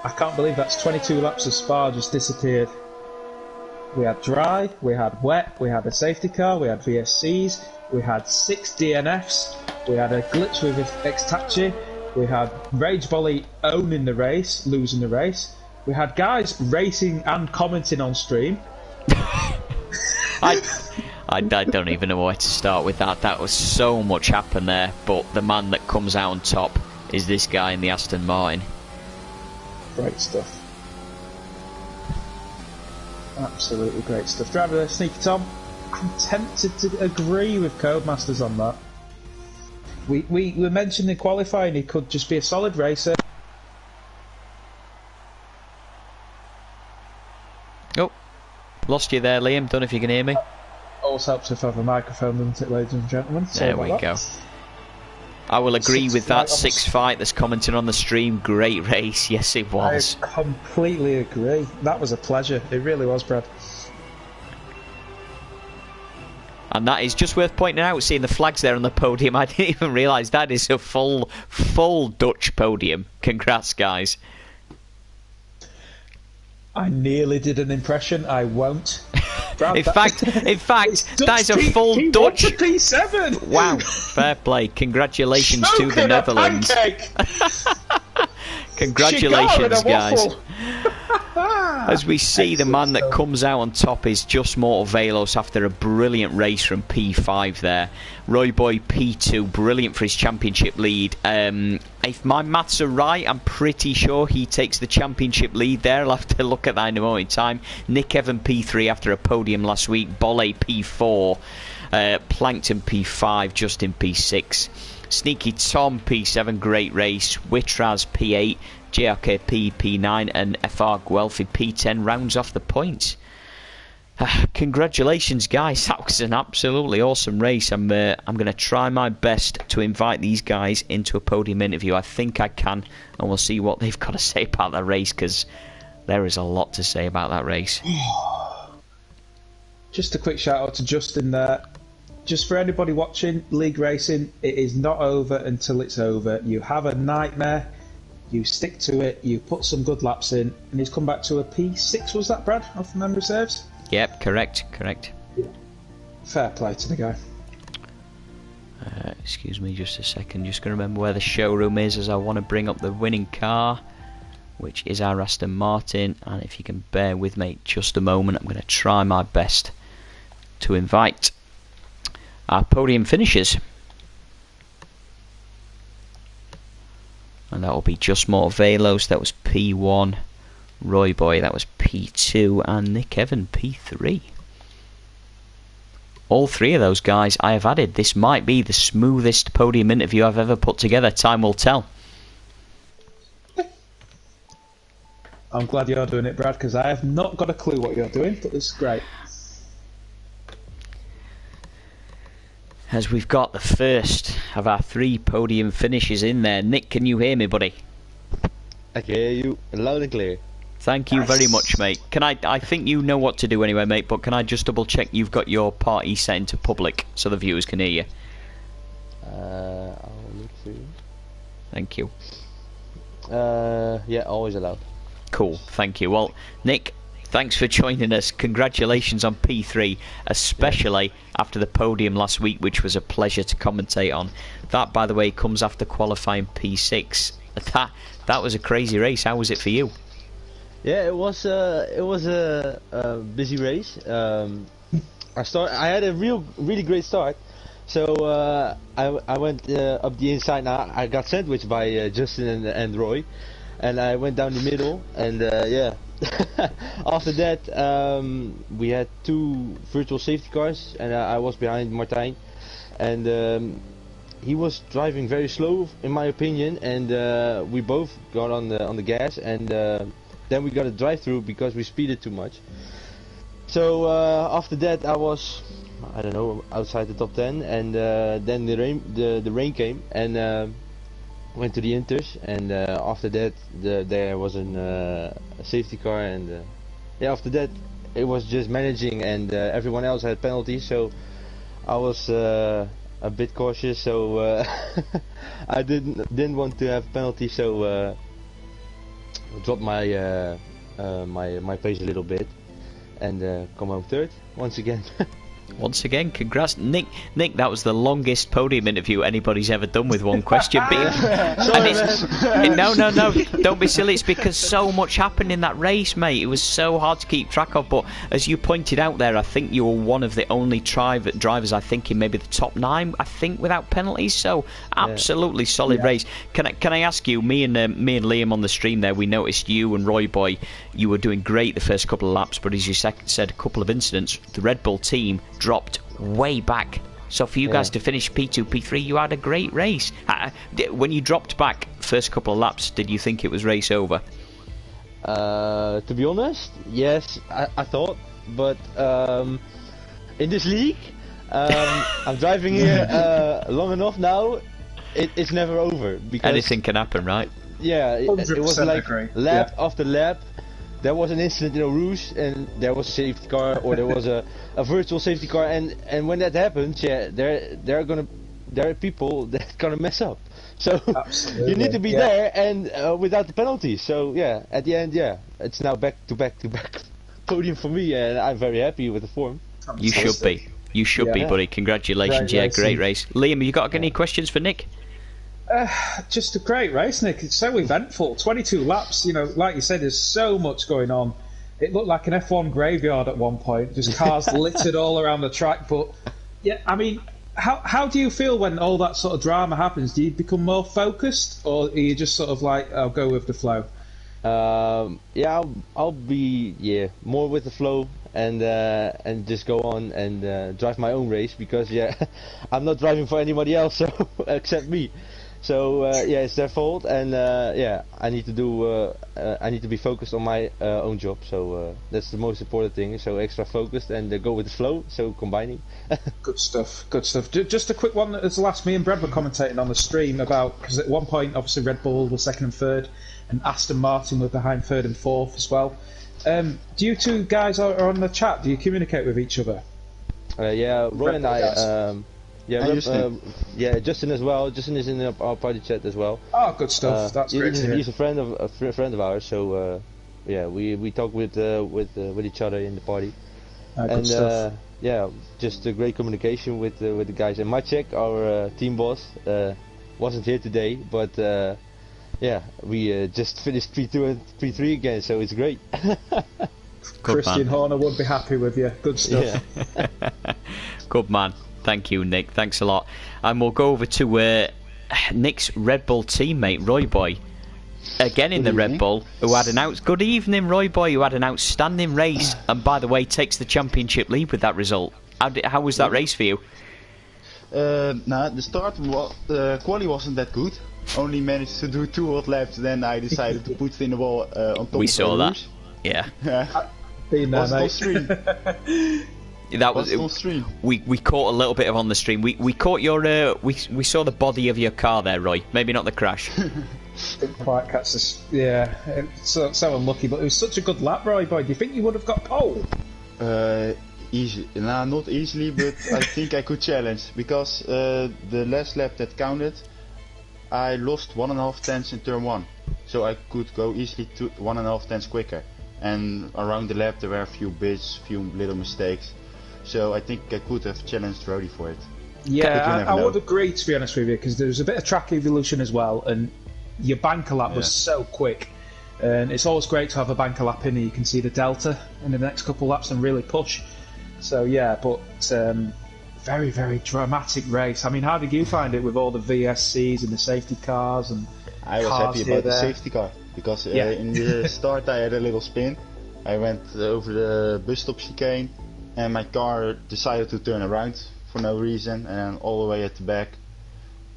S1: I can't believe that's 22 laps of Spa just disappeared. We had dry, we had wet, we had a safety car, we had VSCs, we had 6 DNFs, we had a glitch with Xtachi, we had Rage Bolly owning the race, losing the race, we had guys racing and commenting on stream.
S2: I don't even know where to start with that. That was so much happened there, but the man that comes out on top is this guy in the Aston Martin.
S1: Great stuff. Absolutely great stuff. Driver Sneaky Tom, I'm tempted to agree with Codemasters on that. We mentioned in qualifying he could just be a solid racer.
S2: Oh, lost you there, Liam. Don't know if you can hear me.
S1: Always helps if I have a microphone, doesn't it, ladies and gentlemen?
S2: There we go. I will agree with that. 6 fight that's commenting on the stream. Great race. Yes, it was.
S1: I completely agree. That was a pleasure. It really was, Brad.
S2: And that is just worth pointing out, seeing the flags there on the podium. I didn't even realise that is a full Dutch podium. Congrats, guys.
S1: I nearly did an impression. I won't. Brad,
S2: in fact, that is a full Dutch.
S1: P7.
S2: Wow, fair play. Congratulations to the Netherlands. Congratulations, guys. As we see, the man that comes out on top is Just Mortal Velos after a brilliant race from P5 there. Roy Boy P2, brilliant for his championship lead. If my maths are right, I'm pretty sure he takes the championship lead there. I'll have to look at that in a moment in time. Nick Evan P3 after a podium last week. Bolle P4. Plankton P5. Justin P6. Sneaky Tom P7, great race. Witraz P8. JRKP P9 and FR Guelphy P10 rounds off the points. Congratulations, guys. That was an absolutely awesome race. I'm going to try my best to invite these guys into a podium interview. I think I can, and we'll see what they've got to say about that race, because there is a lot to say about that race.
S1: Just a quick shout out to Justin there. Just for anybody watching League Racing, it is not over until it's over. You have a nightmare, you stick to it, you put some good laps in, and he's come back to a P6, was that, Brad, if memory serves?
S2: Yep, correct.
S1: Yeah. Fair play to the guy.
S2: Excuse me just a second, just going to remember where the showroom is, as I want to bring up the winning car, which is our Aston Martin. And if you can bear with me just a moment, I'm going to try my best to invite our podium finishers. And that will be Just More Velos, that was P1, Roy Boy, that was P2, and Nick Evan, P3. All three of those guys I have added. This might be the smoothest podium interview I've ever put together. Time will tell.
S1: I'm glad you're doing it, Brad, because I have not got a clue what you're doing, but this is great.
S2: As we've got the first of our 3 podium finishes in there. Nick, can you hear me, buddy?
S3: I can hear you loud and clear.
S2: Thank you very much, mate. Can I think you know what to do anyway, mate, but can I just double check you've got your party set into public so the viewers can hear you?
S3: I'll look through.
S2: Thank you.
S3: Yeah, always allowed.
S2: Cool, thank you. Well, Nick, thanks for joining us. Congratulations on P3, especially after the podium last week, which was a pleasure to commentate on. That, by the way, comes after qualifying P6. That was a crazy race. How was it for you?
S3: Yeah, it was a busy race. I had a really great start. So I went up the inside. Now I got sandwiched by Justin and Roy. and I went down the middle, and yeah. After that, we had 2 virtual safety cars, and I was behind Martijn, and he was driving very slow, in my opinion, and we both got on the gas, and then we got a drive-through because we speeded too much. So after that, I was, I don't know, outside the top 10, and then the rain came, and went to the inters, and after that there was a safety car, and yeah, after that it was just managing, and everyone else had penalties, so I was a bit cautious, so I didn't want to have penalties, so dropped my my pace a little bit, and come home third once again.
S2: Once again, congrats, Nick. Nick, that was the longest podium interview anybody's ever done with one question. No, don't be silly. It's because so much happened in that race, mate. It was so hard to keep track of. But as you pointed out there, I think you were one of the only drivers, I think, in maybe the top 9, I think, without penalties. So absolutely solid race. Can I ask you? Me and Liam on the stream there, we noticed you and Roy Boy. You were doing great the first couple of laps, but as you said, a couple of incidents. The Red Bull team dropped way back, so for you guys to finish P2, P3, you had a great race. When you dropped back first couple of laps, did you think it was race over?
S3: To be honest, yes, I thought, but in this league, I'm driving here long enough now, it's never over, because
S2: anything can happen, right?
S3: Yeah, it was like
S1: agree.
S3: lap after lap. There was an incident in a Rouge, and there was a safety car, or there was a virtual safety car, and when that happens, yeah, there are people that gonna mess up. So you need to be there, and without the penalties. So yeah, at the end, yeah, it's now back to back podium for me, and I'm very happy with the form.
S2: You should be. You should be, buddy. Congratulations. Great race. Liam, you got any questions for Nick?
S1: Just a great race, Nick. It's so eventful. 22 laps, you know, like you said, there's so much going on. It looked like an F1 graveyard at one point, just cars littered all around the track. But yeah, I mean, how do you feel when all that sort of drama happens? Do you become more focused, or are you just sort of like, I'll go with the flow?
S3: Yeah, I'll be more with the flow, and just go on and drive my own race, because I'm not driving for anybody else, so except me. So it's their fault, and I need to be focused on my own job. So that's the most important thing. So extra focused and go with the flow. So combining.
S1: Good stuff. Just a quick one. As the last, me and Brad were commentating on the stream about, because at one point obviously Red Bull was second and third, and Aston Martin were behind third and fourth as well. Do you two guys are on the chat? Do you communicate with each other?
S3: Roy and I. Justin as well. Justin is in our party chat as well.
S1: Oh, good stuff. That's great.
S3: He's a friend of ours. So we talk with each other in the party.
S1: Good stuff.
S3: Just a great communication with the guys. And Maciek, our team boss, wasn't here today, but we just finished P2 and P3 again, so it's great.
S1: Christian Horner would be happy with you. Good stuff.
S2: Yeah. Good man. Thank you, Nick. Thanks a lot. And we'll go over to Nick's Red Bull teammate, Roy Boy. Again in the Red Bull, who had good evening, Roy Boy, who had an outstanding race, and by the way, takes the championship lead with that result. How was that race for you?
S4: The start, quali wasn't that good. Only managed to do 2 hot laps, then I decided to put it in the wall on top.
S2: We saw that. Yeah.
S1: Been there, mate.
S2: That was on stream. We caught a little bit of on the stream. We caught your we saw the body of your car there, Roy. Maybe not the crash.
S1: Didn't quite catch this. Yeah, it's so unlucky. But it was such a good lap, Roy Boy. Do you think you would have got pole?
S4: Easy. Nah, not easily, but I think I could challenge, because the last lap that counted, I lost 1.5 tenths in turn 1, so I could go easily to 1.5 tenths quicker. And around the lap there were a few bits, few little mistakes. So I think I could have challenged Rody for it.
S1: Yeah, I would agree, to be honest with you, because there was a bit of track evolution as well, and your banker lap was so quick. And it's always great to have a banker lap in, and you can see the delta in the next couple of laps and really push. So yeah, but very, very dramatic race. I mean, how did you find it with all the VSCs and the safety cars? And
S4: I was happy about the safety car. because
S1: Yeah.
S4: in the start I had a little spin. I went over the bus stop chicane, and my car decided to turn around for no reason, and all the way at the back,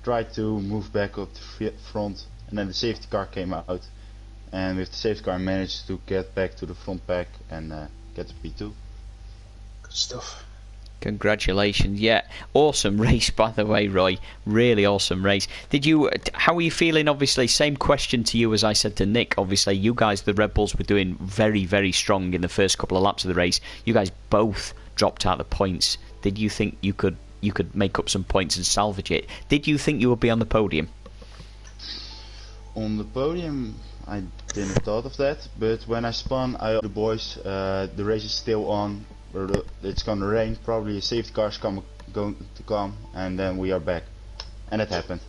S4: tried to move back up the front, and then the safety car came out, and with the safety car I managed to get back to the front pack and get to P2.
S1: Good stuff.
S2: Congratulations. Yeah, awesome race, by the way, Roy. Really awesome race. How are you feeling? Obviously, same question to you as I said to Nick. Obviously, you guys, the Red Bulls, were doing very, very strong in the first couple of laps of the race. You guys both dropped out the points. Did you think you could make up some points and salvage it? Did you think you would be on the podium?
S4: On the podium, I didn't thought of that, but when I spun, I told the boys, the race is still on, it's gonna rain, probably a safety car's going to come, and then we are back. And it happened.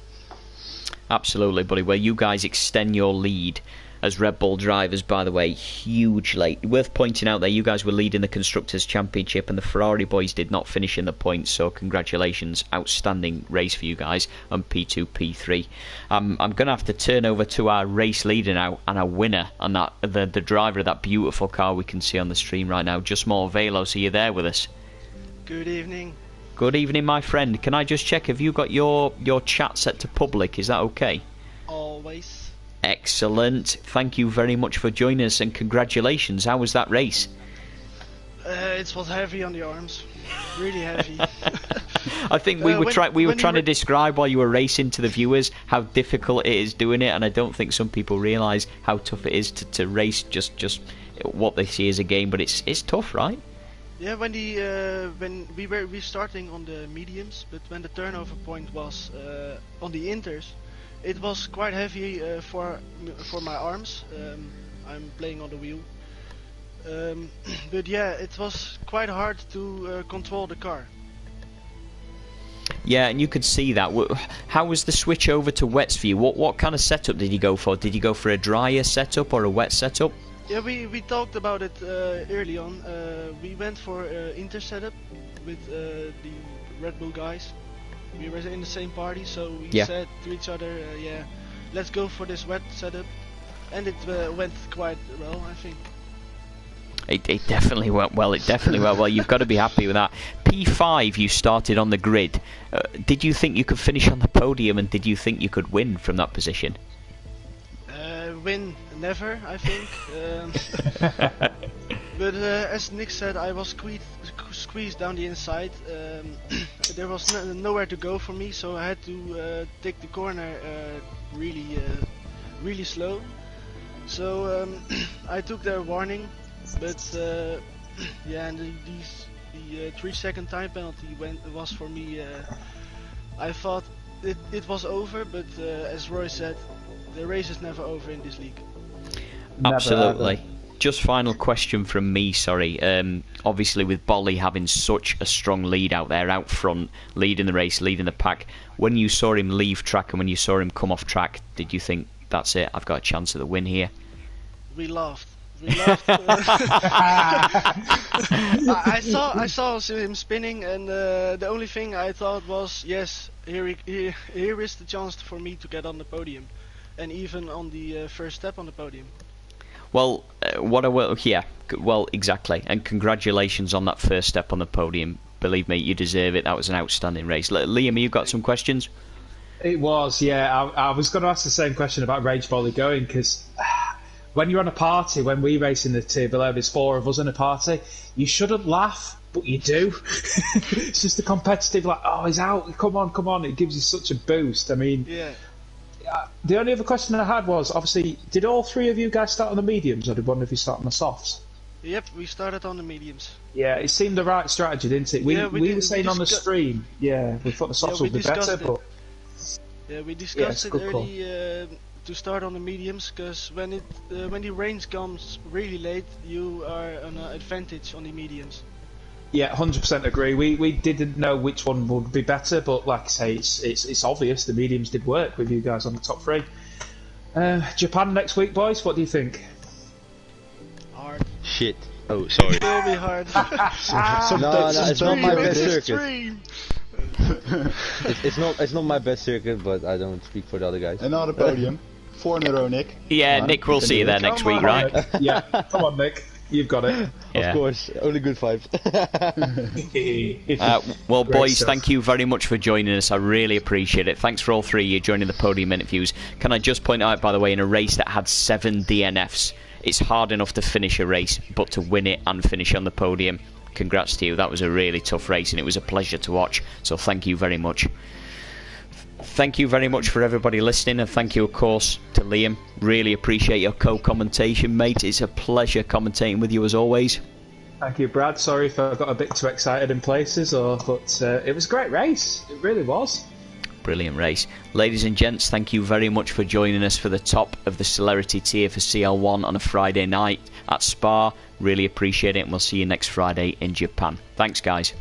S2: Absolutely, buddy. Well, you guys extend your lead as Red Bull drivers, by the way, hugely. Worth pointing out there, you guys were leading the Constructors' Championship and the Ferrari boys did not finish in the points, so congratulations. Outstanding race for you guys on P2, P3. I'm going to have to turn over to our race leader now and our winner, and the driver of that beautiful car we can see on the stream right now, Just More Velos. Are you there with us?
S5: Good evening.
S2: Good evening, my friend. Can I just check, have you got your chat set to public? Is that okay?
S5: Always.
S2: Excellent. Thank you very much for joining us and congratulations. How was that race?
S5: It was heavy on the arms. Really heavy.
S2: I think we were trying to describe while you were racing to the viewers how difficult it is doing it, and I don't think some people realise how tough it is to race just what they see as a game, but it's tough, right?
S5: Yeah, when we were starting on the mediums, but when the turnover point was on the inters, it was quite heavy for my arms. I'm playing on the wheel, but yeah, it was quite hard to control the car.
S2: Yeah, and you could see that. How was the switch over to wets for you? What kind of setup did you go for? Did you go for a drier setup or a wet setup?
S5: Yeah, we talked about it early on. We went for inter setup with the Red Bull guys. We were in the same party, so we said to each other, yeah, let's go for this wet setup. And it went quite well, I think.
S2: It definitely went well. It definitely went well. You've got to be happy with that. P5, you started on the grid. Did you think you could finish on the podium, and did you think you could win from that position?
S5: Win, never, I think. But as Nick said, I was squeezed down the inside. There was nowhere to go for me, so I had to take the corner really slow. So I took their warning, but yeah, and the 3-second time penalty was for me. I thought it was over, but as Roy said, the race is never over in this league.
S2: Absolutely. Just final question from me, sorry. Obviously with Bolly having such a strong lead out there, out front, leading the race, leading the pack, when you saw him leave track and when you saw him come off track, did you think, that's it, I've got a chance at the win here?
S5: We laughed. I saw him spinning, and the only thing I thought was, yes, here is the chance for me to get on the podium, and even on the first step on the podium.
S2: Well, exactly, and congratulations on that first step on the podium. Believe me, you deserve it. That was an outstanding race. Liam, you got some questions?
S1: It was, yeah. I was going to ask the same question about Rage Volley going, because when you're on a party, when we race in the tier below, there's 4 of us in a party, you shouldn't laugh, but you do. It's just the competitive, like, oh, he's out, come on. It gives you such a boost. I mean,
S5: yeah.
S1: The only other question I had was, obviously, did all 3 of you guys start on the mediums, or did one of you start on the softs?
S5: Yep, we started on the mediums.
S1: Yeah, it seemed the right strategy, didn't it? We were saying on the stream, we thought the softs would be better, but...
S5: Yeah, we discussed it early to start on the mediums, because when the rain comes really late, you are on an advantage on the mediums.
S1: Yeah, 100% agree. We didn't know which one would be better, but like I say, it's obvious the mediums did work with you guys on the top 3. Japan next week, boys. What do you think?
S5: Hard.
S3: Shit. Oh, sorry.
S5: It will be hard.
S3: No, it's not my best circuit.
S5: Extreme.
S3: It's not my best circuit, but I don't speak for the other guys.
S4: Another podium. 4 in a row, Nick.
S2: Yeah,
S4: Come on,
S2: Nick, we'll see you there next week, right?
S1: Yeah, come on, Nick. You've got it.
S2: Yeah.
S3: Of course, only good vibes.
S2: Well,
S1: Great
S2: boys,
S1: stuff.
S2: thank you very much for joining us. I really appreciate it. Thanks for all three of you joining the podium interviews. Can I just point out, by the way, in a race that had 7 DNFs, it's hard enough to finish a race, but to win it and finish on the podium, congrats to you. That was a really tough race, and it was a pleasure to watch. So thank you very much. Thank you very much for everybody listening, and thank you, of course, to Liam. Really appreciate your co-commentation, mate. It's a pleasure commentating with you as always.
S1: Thank you, Brad. Sorry if I got a bit too excited in places, but it was a great race. It really was.
S2: Brilliant race. Ladies and gents, thank you very much for joining us for the top of the Celerity tier for CL1 on a Friday night at Spa. Really appreciate it, and we'll see you next Friday in Japan. Thanks, guys.